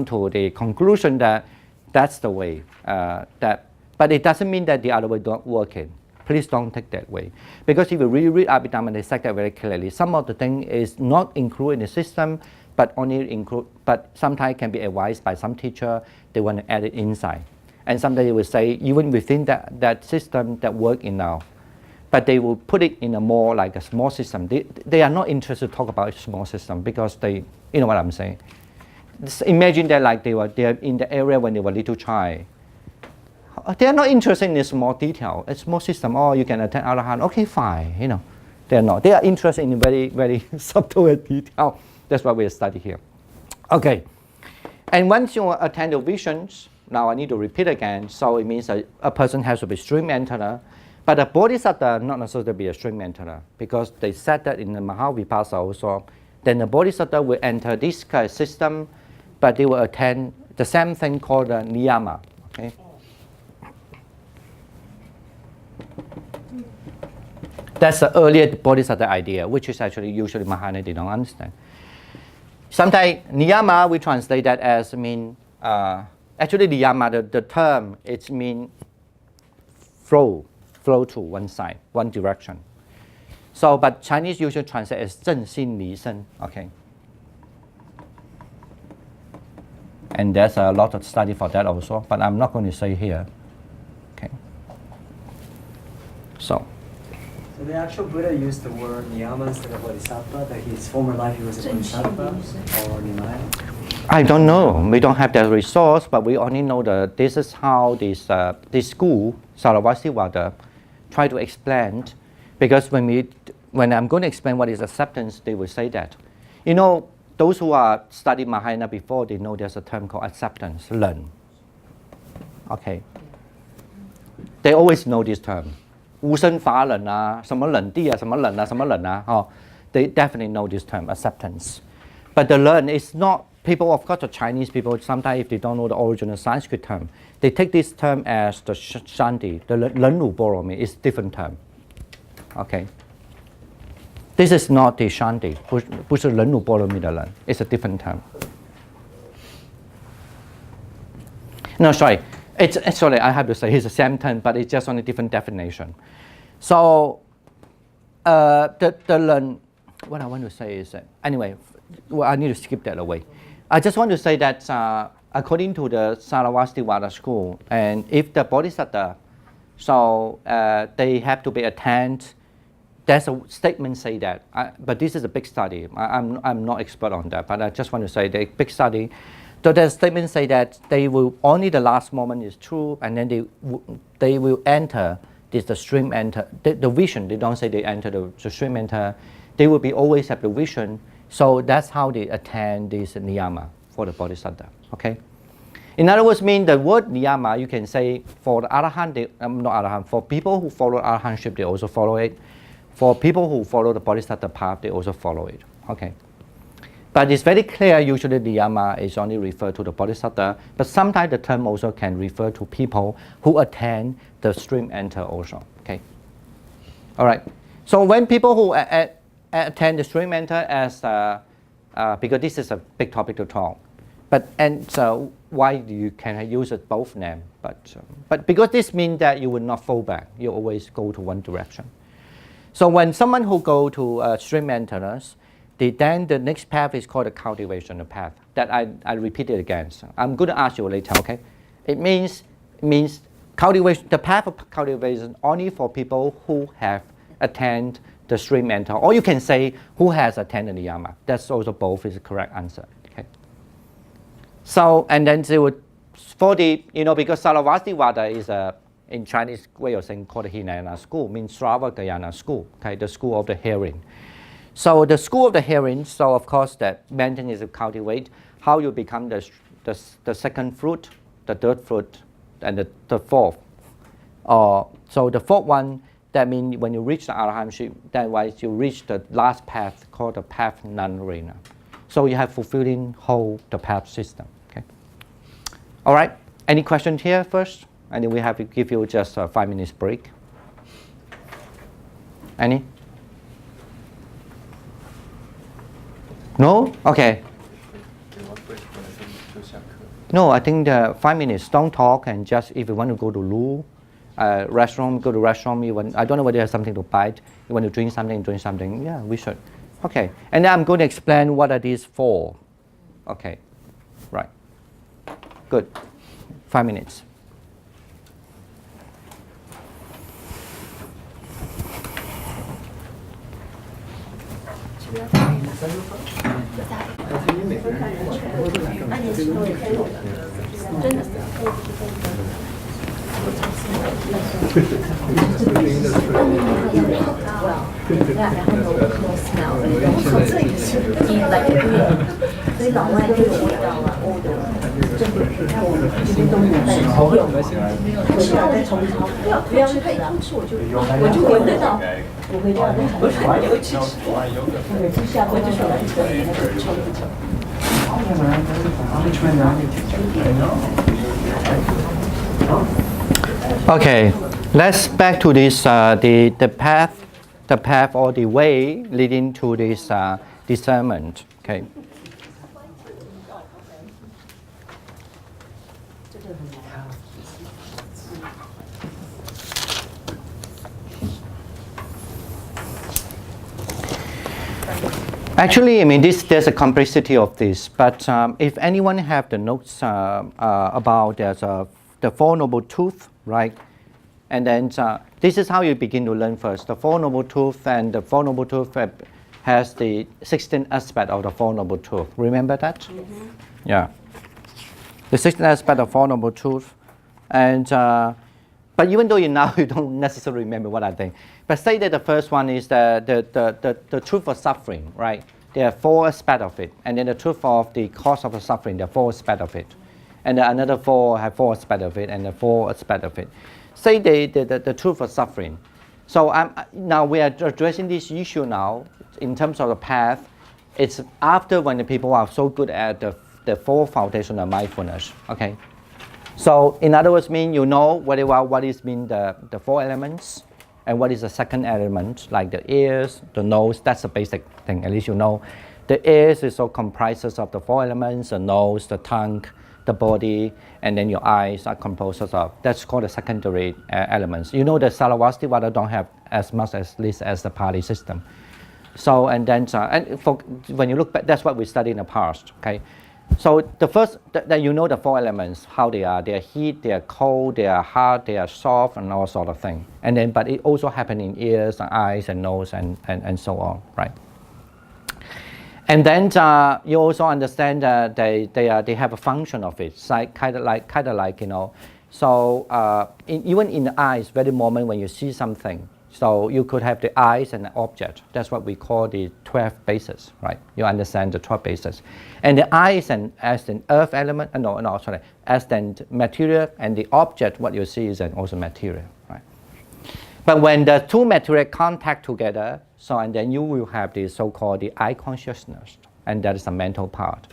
to the conclusion that that's the way. But it doesn't mean that the other way don't work in. Please don't take that way. Because if you really read Abhidharma, they say that very clearly. Some of the thing is not included in the system, but only include, but sometimes can be advised by some teacher, they want to add it inside. And sometimes they will say, even within that system that work in now, but they will put it in a more like a small system. They are not interested to talk about a small system because they, you know what I'm saying? Just imagine that like they're in the area when they were little child. They are not interested in a small detail. A small system, oh, you can attend Arahant, okay, fine, you know. They are not. They are interested in very, very subtle detail. That's what we study here. Okay. And once you attend the visions, now I need to repeat again. So it means a person has to be stream enterer. But a bodhisattva not necessarily be a stream enterer because they said that in the Mahavipassa also. Then the bodhisattva will enter this kind of system, but they will attend the same thing called the niyama. Okay? That's the earlier bodhisattva idea, which is actually usually Mahayana they don't understand. Sometimes niyama we translate that as actually niyama the term it means flow to one side, one direction. So, but Chinese usually translate as 正心离身, okay. And there's a lot of study for that also, but I'm not going to say here. Okay. So the actual Buddha used the word niyama instead of bodhisattva, that his former life he was a bodhisattva or nimaya? I don't know. We don't have that resource, but we only know that this is how this school, Saravasivada, try to explain. Because when I'm going to explain what is acceptance, they will say that. You know, those who are studied Mahayana before, they know there's a term called acceptance, learn. Okay. They always know this term. 无生法忍啊, 什么忍地啊, 什么忍啊, 什么忍啊, oh, they definitely know this term, acceptance. But the learn is not, people, of course, the Chinese people, sometimes if they don't know the original Sanskrit term, they take this term as the shanti, the 忍辱波罗蜜 is different term. Okay. This is not the shanti, 不是忍辱波罗蜜的人, it's a different term. No, sorry. Sorry, I have to say it's the same term, but it's just on a different definition. So, the learn, what I want to say is that, anyway, well, I need to skip that away. I just want to say that according to the Sarvastivada school, and if the bodhisattva, so they have to be attained. There's a statement say that, but this is a big study. I'm not expert on that, but I just want to say the big study. So the statement say that they will only the last moment is true, and then they will enter the stream enter the vision. They don't say they enter the stream enter. They will be always have the vision. So that's how they attain this niyama for the bodhisattva. Okay. In other words, mean the word niyama, you can say for the arahant, not arahant, for people who follow arahantship, they also follow it. For people who follow the bodhisattva path, they also follow it. Okay. But it's very clear, usually niyama is only referred to the bodhisattva, but sometimes the term also can refer to people who attain the stream enter also. Okay. All right. So when people who attain the stream enter as, because this is a big topic to talk, but and so why you can use it both names, but because this means that you will not fall back, you always go to one direction. So when someone who go to stream enterers, then the next path is called the cultivation path. That I repeat it again. So I'm going to ask you later. Okay, it means cultivation. The path of cultivation only for people who have attained the stream enter, or you can say who has attained the niyama. That's also both is the correct answer. Okay. So and then they would for the because Sarvastivada is a in Chinese way of saying called the Hinayana school, means Sravakayana school. Okay, the school of the hearing. So the school of the hearing. So of course that maintain is to cultivate how you become the second fruit, the third fruit, and the fourth. So the fourth one. That means when you reach the arahantship, that way you reach the last path called the path non-arena. So you have fulfilling whole the path system. Okay. All right. Any questions here first? And then we have to give you just a 5 minutes break. Any? No? Okay. No, I think the 5 minutes. Don't talk and just if you want to go to loo. Restaurant, go to restaurant. I don't know whether you have something to bite. You want to drink something. Yeah, we should. Okay, and then I'm going to explain what are these for. Okay, right. Good. 5 minutes. Okay, let's back to this the path or the way leading to this discernment. Okay. Actually, I mean, there's a complexity of this, but if anyone have the notes about the Four Noble Truths, right? And then this is how you begin to learn first. The Four Noble Truths, and the Four Noble Truths has the 16 aspects of the Four Noble Truths. Remember that? Mm-hmm. Yeah. The 16 aspects of Four Noble Truths. And, but even though you don't necessarily remember what I think. But say that the first one is the truth of suffering, right? There are 4 aspects of it. And then the truth of the cause of the suffering, there are 4 aspects of it. And another 4 have 4 aspects of it, and the 4 aspects of it. Say the truth of suffering. So now we are addressing this issue now in terms of the path. It's after when the people are so good at the 4 foundation of mindfulness. Okay. So in other words, mean what is mean the 4 elements, and what is the second element, like the ears, the nose. That's the basic thing. At least you know. The ears is so comprises of the 4 elements: the nose, the tongue, the body, and then your eyes are composed of. That's called the secondary elements. You know the Sarvastivada don't have as much as list as the Pali system. So and then when you look back, that's what we studied in the past. Okay, so the first that you know the four elements, how they are heat, they are cold, they are hard, they are soft, and all sort of thing. And then but it also happens in ears and eyes and nose and so on, right? And then you also understand that they have a function of it. It's like kind of like you know. So even in the eyes, very moment when you see something, so you could have the eyes and the object. That's what we call the 12 bases, right? You understand the 12 bases. And the eyes and as an earth element, as the material, and the object, what you see is also material, right? But when the two material contact together, so and then you will have the so-called the eye consciousness, and that is the mental part.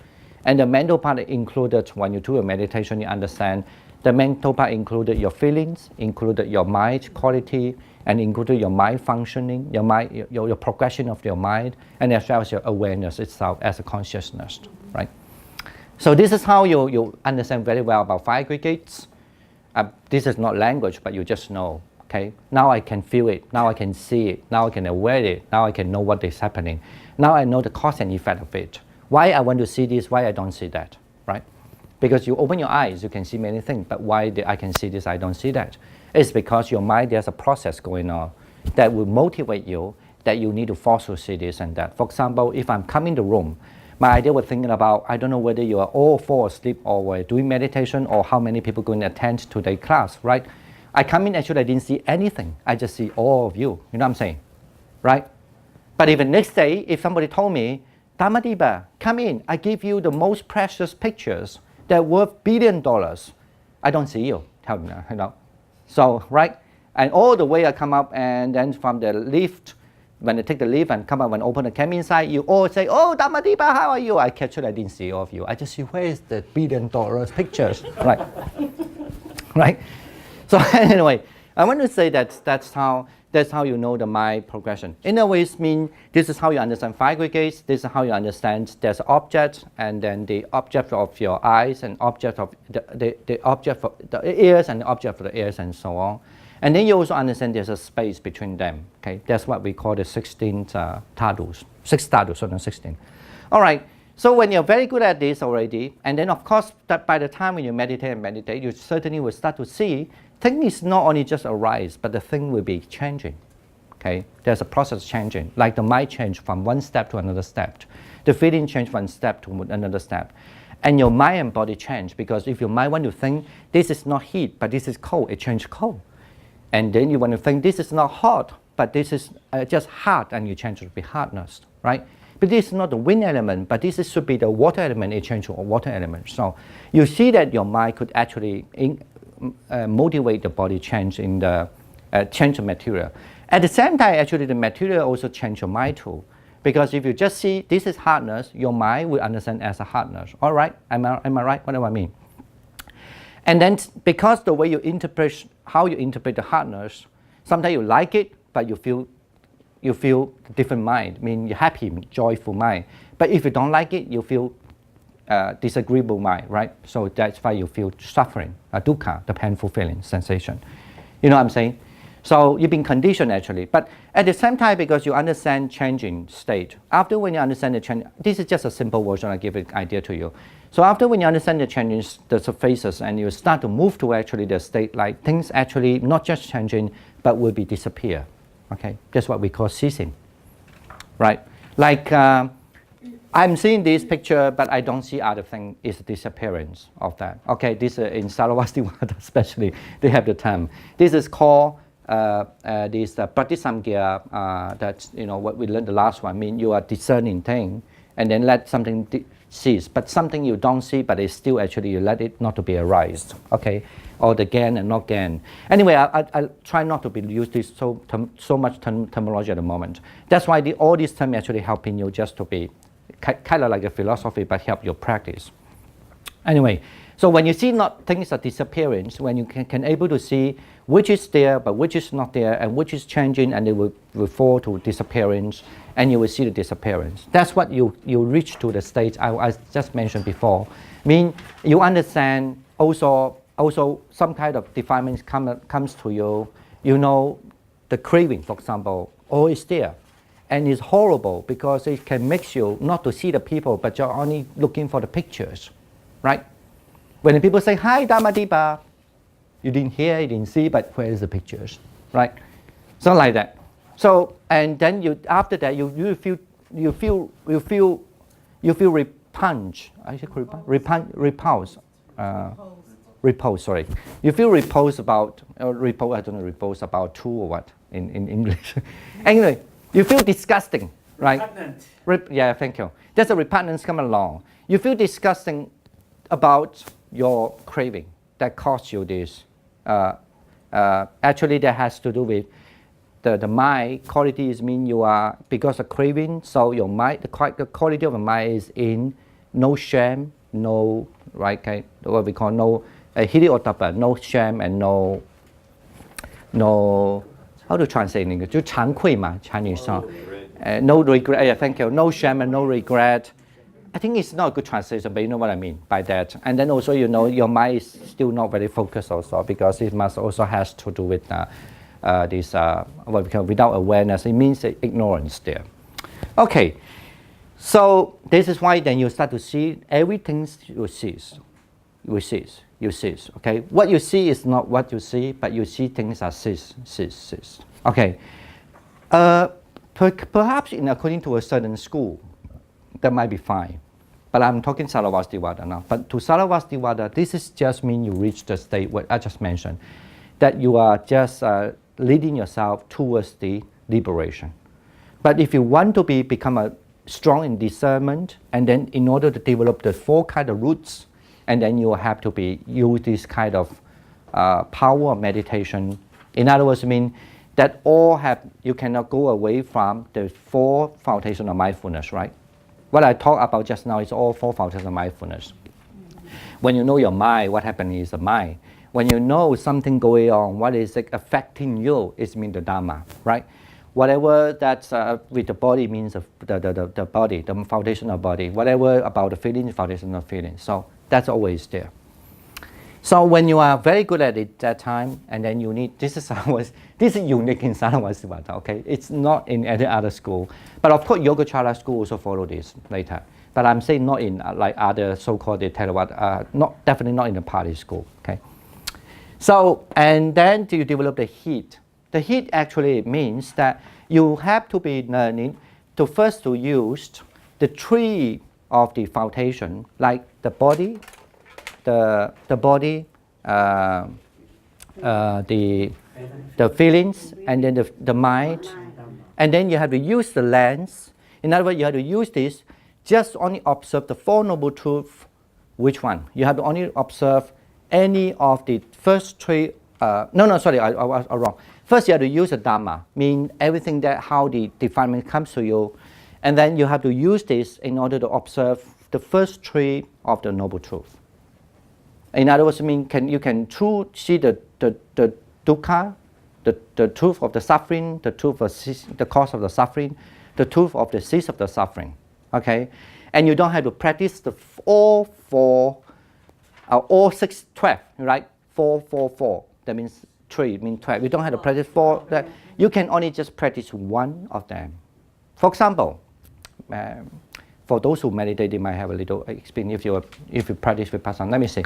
And the mental part included, when you do a meditation, you understand the mental part included your feelings, included your mind quality, and included your mind functioning, your mind, your progression of your mind, and as well as your awareness itself as a consciousness, right? So this is how you understand very well about fire aggregates. This is not language, but you just know. Okay, now I can feel it, now I can see it, now I can aware it, now I can know what is happening. Now I know the cause and effect of it. Why I want to see this, why I don't see that, right? Because you open your eyes, you can see many things, but why I can see this, I don't see that? It's because your mind, there's a process going on that will motivate you, that you need to also see this and that. For example, if I'm coming to the room, my idea was thinking about, I don't know whether you are all fall asleep or were doing meditation or how many people going to attend to their class, right? I come in, actually I didn't see anything. I just see all of you, you know what I'm saying, right? But even next day, if somebody told me, Dhammadipa, come in, I give you the most precious pictures that worth $1 billion. I don't see you, tell me, you know. So, right? And all the way I come up, and then from the lift, when I take the lift and come up and open the came inside, you all say, oh, Dhammadipa, how are you? I I didn't see all of you. I just see, where is the $1 billion pictures, right? Right? So anyway, I want to say that that's how you know the mind progression. In a way, mean this is how you understand fire aggregates. This is how you understand there's an object, and then the object of your eyes, and object of the object for the ears, and the object for the ears, and so on. And then you also understand there's a space between them. Okay, that's what we call the 16 dhadus. 6 dhadus, so not 16. All right. So when you're very good at this already, and then of course that by the time when you meditate, you certainly will start to see things is not only just arise, but the thing will be changing. Okay, there's a process changing, like the mind change from one step to another step, the feeling change from one step to another step, and your mind and body change, because if your mind want to think this is not heat, but this is cold, it changes cold, and then you want to think this is not hot, but this is just hard, and you change it to be hardness, right? But this is not the wind element, but this should be the water element, it changes to a water element. So you see that your mind could actually motivate the body change in the change the material. At the same time, actually the material also change your mind too. Because if you just see this is hardness, your mind will understand as a hardness. All right, am I right? What do I mean? And then because the way you interpret, how you interpret the hardness, sometimes you like it, but you feel different mind, I mean you're happy, joyful mind. But if you don't like it, you feel disagreeable mind, right? So that's why you feel suffering, dukkha, the painful feeling, sensation. You know what I'm saying? So you've been conditioned actually. But at the same time, because you understand changing state, after when you understand the change, this is just a simple version, I give an idea to you. So after when you understand the changes, the phases, and you start to move to actually the state, like things actually not just changing, but will be disappear. Okay, that's what we call ceasing, right? Like I'm seeing this picture, but I don't see other thing. Is the disappearance of that. Okay, this in Sarvastivada especially, they have the term. This is called this pratisamgya. That's what we learned the last one. I mean, you are discerning thing, and then let something cease. But something you don't see, but it's still actually you let it not to be arised. Okay. Or the gain and not gain. Anyway, I try not to be use this so much terminology at the moment. That's why all these terms actually helping you just to be kind of like a philosophy, but help your practice. Anyway, so when you see not things are disappearance, when you can able to see which is there but which is not there, and which is changing, and it will fall to disappearance, and you will see the disappearance. That's what you reach to the stage I just mentioned before. Mean you understand also some kind of defilement comes to you. You know the craving, for example, always there. And it's horrible because it can make you not to see the people, but you're only looking for the pictures, right? When the people say, hi, Dhammadipa, you didn't hear, you didn't see, but where is the pictures, right? So like that. So, and then you, after that, you feel repulse. I say repulse. Repulse, sorry. You feel repulse about, repulse, I don't know, repulse about two or what in English. Anyway, you feel disgusting, right? Repugnant. Yeah, thank you. There's a repugnance come along. You feel disgusting about your craving that caused you this. Actually, that has to do with the mind quality. Is mean you are, because of craving, so your mind, the quality of the mind is in no shame, no, right, okay, what we call no, no shame and no, how to translate in English? 就惭愧嘛, Chinese. No regret, yeah, thank you. No shame and no regret. I think it's not a good translation, but you know what I mean by that. And then also, you know, your mind is still not very focused also, because it must also has to do with this, what we call without awareness. It means ignorance there. Okay, so this is why then you start to see everything you cease. Okay, what you see is not what you see, but you see things as cease. Okay, perhaps according to a certain school, that might be fine. But I'm talking Sarvastivada now. But to Sarvastivada, this is just mean you reach the state what I just mentioned, that you are just leading yourself towards the liberation. But if you want to become strong in discernment, and then in order to develop the 4 kind of roots, and then you have to use this kind of power of meditation. In other words, I mean that you cannot go away from the 4 foundations of mindfulness, right? What I talked about just now is all 4 foundations of mindfulness. When you know your mind, what happening is the mind. When you know something going on, what is affecting you, it means the Dhamma, right? Whatever that's with the body means the body, the foundation of body. Whatever about the feelings, foundation of feelings. So that's always there. So when you are very good at it that time, and then you need, this is unique in Sarvastivada, okay? It's not in any other school. But of course, Yogacara school also follow this later. But I'm saying not in like other so-called Theravada, definitely not in the Pali school, okay? So, and then you develop the heat. The heat actually means that you have to be learning to first to use the 3 of the foundation, like the body, the feelings, and then the mind, and then you have to use the lens. In other words, you have to use this, just only observe the 4 Noble Truths. Which one? You have to only observe any of the first 3. Sorry, I was wrong. First, you have to use the Dhamma, mean everything that how the defilement comes to you, and then you have to use this in order to observe the first 3 of the Noble Truth. In other words, I mean, you can see the dukkha, the truth of the suffering, the truth of the cause of the suffering, the truth of the cease of the suffering. Okay, and you don't have to practice all 6, 12, right? 4, 4, 4. That means 3, means 12. You don't have to practice 4. That you can only just practice 1 of them. For example, for those who meditate, they might have a little experience if you practice Vipassana. Let me see.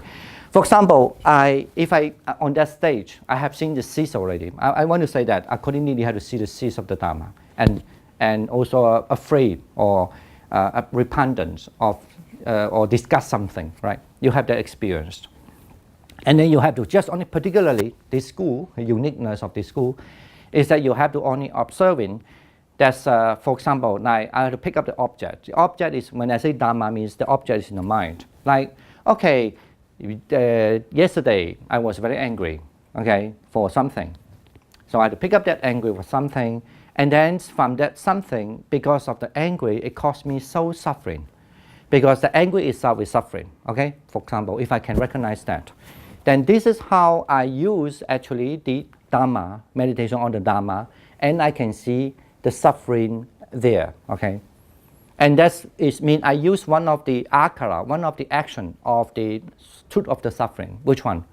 For example, if on that stage, I have seen the cease already. I want to say that accordingly, you have to see the cease of the Dhamma, and also afraid or repugnant of or discuss something, right? You have that experience. And then you have to just only, particularly this school, the uniqueness of this school, is that you have to only observing. That's, for example, like I have to pick up the object. The object is, when I say Dhamma, means the object is in the mind. Like, okay, yesterday I was very angry, okay, for something. So I had to pick up that anger for something, and then from that something, because of the anger, it caused me so suffering. Because the anger itself is suffering, okay? For example, if I can recognize that, then this is how I use actually the Dhamma, meditation on the Dhamma, and I can see the suffering there, okay? And that means I use one of the akara, one of the action of the truth of the suffering. Which one?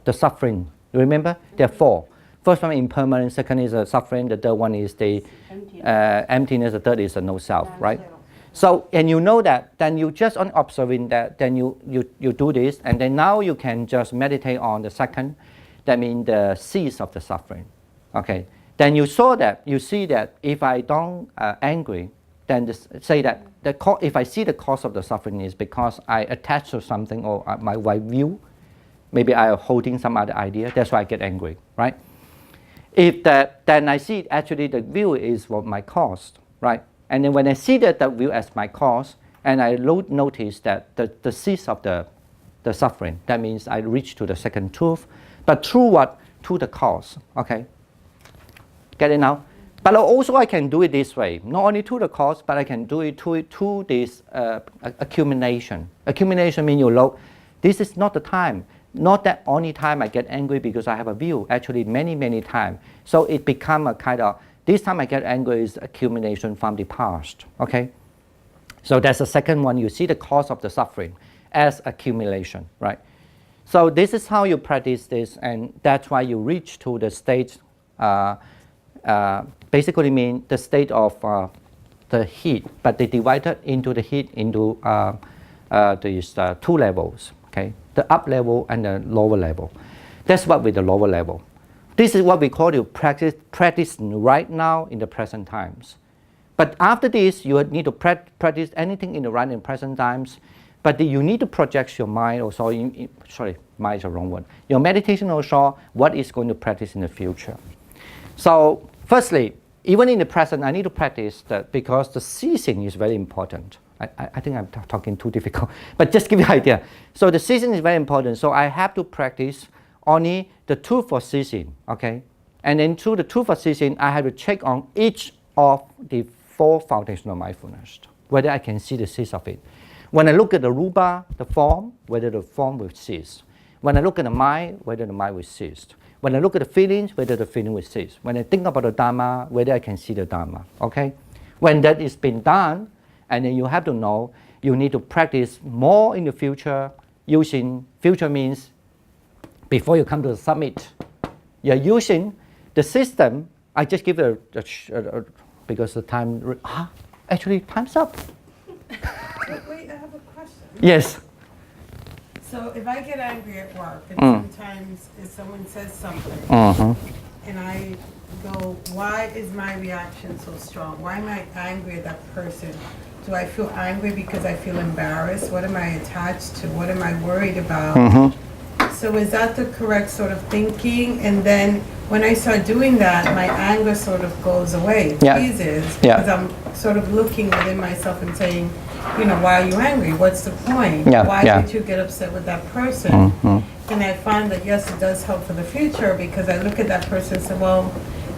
The suffering. You remember? There are 4. First one impermanence, second is suffering, the third one is the emptiness, the third is the no self, right? So, and you know that, then you just on observing that, then you do this, and then now you can just meditate on the second, that means the cease of the suffering, okay? Then you see that if I don't angry, then say that if I see the cause of the suffering is because I attach to something or my view, maybe I am holding some other idea, that's why I get angry, right? If that, then I see actually the view is what my cause, right? And then when I see that view as my cause, and I notice that the cease of the suffering, that means I reach to the second truth, but through what? Through the cause, okay? Get it now? But also I can do it this way, not only to the cause, but I can do it to this accumulation. Accumulation means you look, this is not the time. Not that only time I get angry because I have a view, actually many times. So it becomes a kind of, this time I get angry is accumulation from the past, okay? So that's the second one, you see the cause of the suffering as accumulation, right? So this is how you practice this, and that's why you reach to the state, basically mean the state of the heat, but they divided into the heat into these two levels, okay? The up level and the lower level. That's what with the lower level. This is what we call you practice right now in the present times. But after this, you need to practice anything in the right and present times. But you need to project your mind also. Sorry, mind is the wrong word. Your meditation also what is going to practice in the future. So firstly, even in the present, I need to practice that because the ceasing is very important. I think I'm talking too difficult, but just give you an idea. So the ceasing is very important. So I have to practice only the truth for ceasing, okay? And then through the truth for ceasing, I have to check on each of the four foundational mindfulness, whether I can see the cease of it. When I look at the rupa, the form, whether the form will cease. When I look at the mind, whether the mind will cease. When I look at the feelings, whether the feeling will cease. When I think about the Dharma, whether I can see the Dharma, okay? When that is been done, and then you have to know, you need to practice more in the future, using, future means before you come to the summit, you're using the system. I just give it because the time, actually time's up. Wait, I have a question. Yes. So if I get angry at work, and sometimes if someone says something, and I go, why is my reaction so strong? Why am I angry at that person? Do I feel angry because I feel embarrassed? What am I attached to? What am I worried about? So is that the correct sort of thinking? And then when I start doing that, my anger sort of goes away, eases, because I'm sort of looking within myself and saying, you know, why are you angry? What's the point? Why did you get upset with that person? And I find that, yes, it does help for the future because I look at that person and say, well,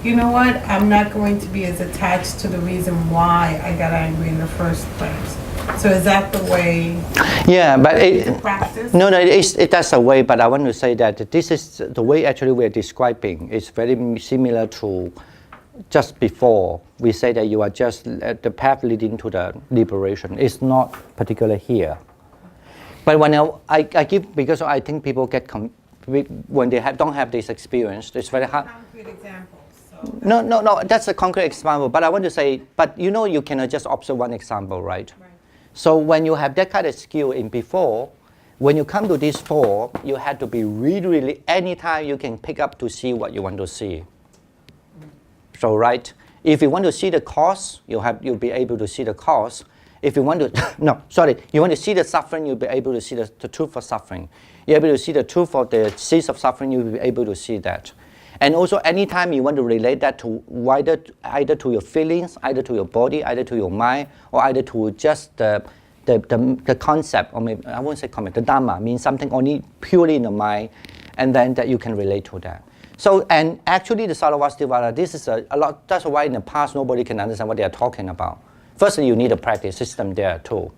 you know what? I'm not going to be as attached to the reason why I got angry in the first place. So is that the way? Yeah, but to practice? No, that's a way. But I want to say that this is the way actually we are describing. It's very similar to just before we say that you are just the path leading to the liberation. It's not particular here. But when I give, because I think people get when they don't have this experience, it's very hard. Concrete examples. No, that's a concrete example. But I want to say, but you know, you cannot just observe one example, right? So when you have that kind of skill in before, when you come to this four, you have to be really, anytime you can pick up to see what you want to see. So right, if you want to see the cause, you'll be able to see the cause. If you want to, you want to see the suffering, you'll be able to see the truth of suffering. You're able to see the truth of the cease of suffering, you'll be able to see that. And also anytime you want to relate that to either to your feelings, either to your body, either to your mind, or either to just the concept, or maybe, I won't say comment, the Dhamma means something only purely in the mind, and then that you can relate to that. So, and actually the Sarvastivara, this is a lot, that's why in the past nobody can understand what they are talking about. Firstly, you need a practice system there too.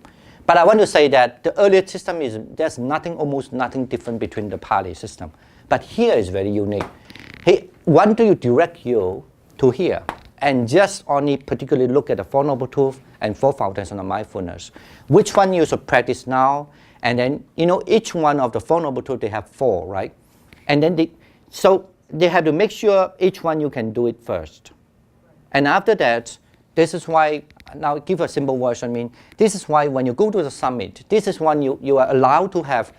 But I want to say that the earlier system there's almost nothing different between the Pali system. But here is very unique. He want to direct you to here and just only particularly look at the Four Noble Truths and Four Foundations of Mindfulness. Which one you should practice now? And then, you know, each one of the Four Noble Truths, they have four, right? And then, so they have to make sure each one you can do it first. And after that, this is why, now give a simple version, this is why when you go to the summit, this is when you are allowed to have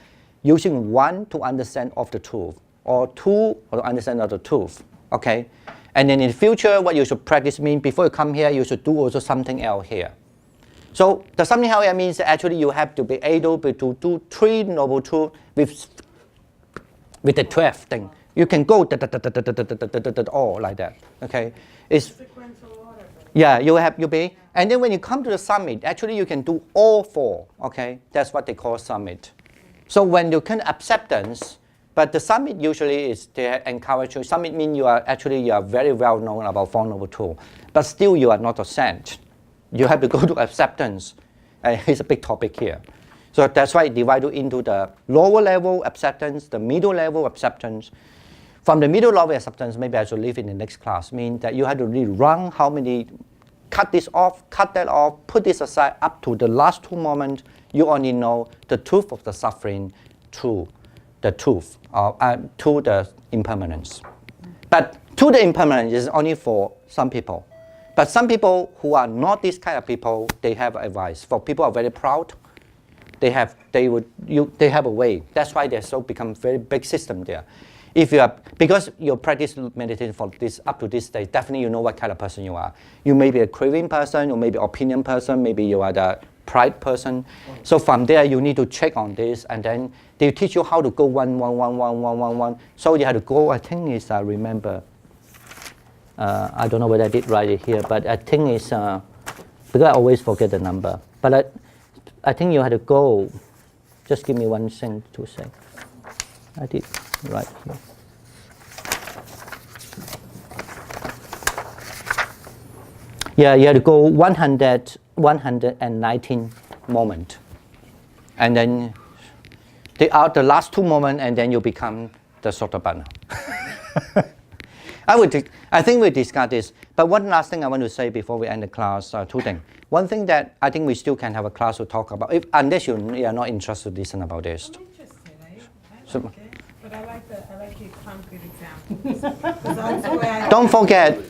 using one to understand of the truth, or two to understand of the truth, okay? And then in the future, what you should practice before you come here, you should do also something else here. So the something else here means actually you have to be able to do 3 noble truths with the 12 thing. You can go all like that, okay? It's Sequential order. yeah, you be, and then when you come to the summit, actually you can do all 4, okay? That's what they call summit. So when you can acceptance, but the summit usually is they encourage you. Summit means you are very well known about 4 noble truths, but still you are not a saint. You have to go to acceptance. It's a big topic here. So that's why I divide it into the lower level acceptance, the middle level acceptance. From the middle level acceptance, maybe I should leave in the next class, means that you have to really run how many, cut this off, cut that off, put this aside up to the last 2 moments. You only know the truth of the suffering through the truth, to the impermanence. But to the impermanence is only for some people. But some people who are not this kind of people, they have advice. For people who are very proud, they have a way. That's why they so become very big system there. If you are, because you practice meditation for this up to this stage, definitely you know what kind of person you are. You may be a craving person, or maybe opinion person, maybe you are the pride person. So from there you need to check on this, and then they teach you how to go 1, 1, 1, 1, 1, 1, 1. So you have to go. I think is remember. I don't know whether I did write it here, but I think it's because I always forget the number. But I think you had to go. Just give me 1 thing to say. I did write here. Yeah, you had to go 119 moment, and then they are the last 2 moments, and then you become the Sotapanna. I think we discussed this, but one last thing I want to say before we end the class, 2 things. One thing that I think we still can have a class to talk about, unless you are not interested to listen about this. I'm interested. I like it, but I like your concrete examples.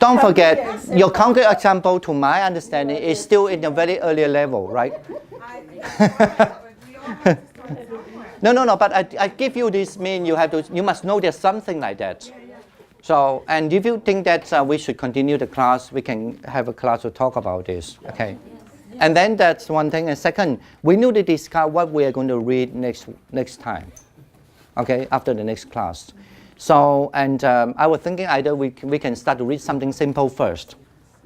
Don't forget, your concrete example, to my understanding, is still in a very early level, right? No, but I give you this mean you must know there's something like that. So, and if you think that we should continue the class, we can have a class to talk about this, okay? And then that's one thing. And second, we need to discuss what we are going to read next time, okay, after the next class. So, and I was thinking either we can start to read something simple first.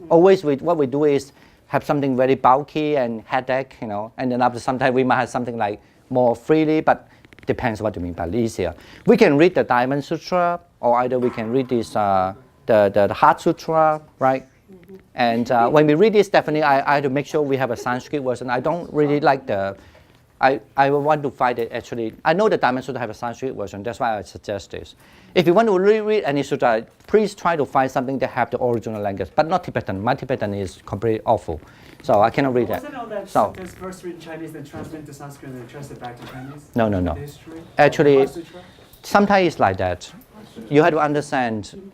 Always what we do is have something very bulky and headache, and then after some time we might have something like more freely, but depends what you mean by easier. We can read the Diamond Sutra, or either we can read this the Heart Sutra, right? Mm-hmm. And when we read this, definitely I have to make sure we have a Sanskrit version. I don't really like I want to find it actually. I know the Diamond Sutra have a Sanskrit version, that's why I suggest this. If you want to reread any sutra, please try to find something that have the original language, but not Tibetan. My Tibetan is completely awful, so I cannot read that. Wasn't all that So, sentence first read in Chinese, then translate to Sanskrit, and then translate back to Chinese? No. History? Actually, Heart Sutra? sometimes it's like that. You have to understand,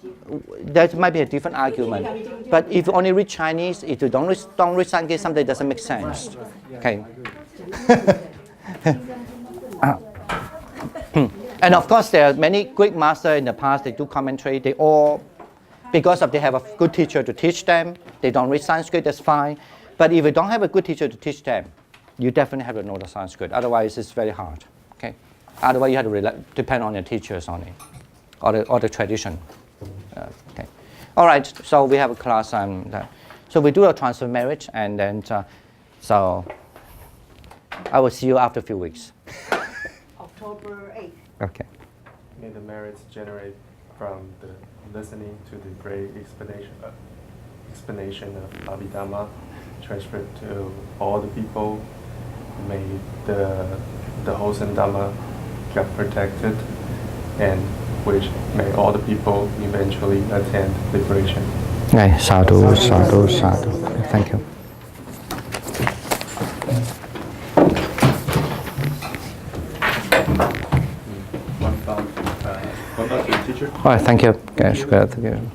that might be a different argument. But if you only read Chinese, if you don't read Sanskrit, something doesn't make sense. Okay. And of course, there are many great masters in the past, they do commentary, they all, because they have a good teacher to teach them, they don't read Sanskrit, that's fine. But if you don't have a good teacher to teach them, you definitely have to know the Sanskrit, otherwise it's very hard, okay? Otherwise you have to depend on your teachers only, or the tradition, okay? All right, so we have a class, so we do a transfer marriage, and then, so I will see you after a few weeks. October 8th. Okay. May the merits generate from the listening to the great explanation of Abhidharma transferred to all the people. May the wholesome Dhamma get protected, and which may all the people eventually attain liberation. Okay, sadhu, sadhu, sadhu. Thank you. What about the teacher? teacher. Oh, thank you. Okay, sure, thank you.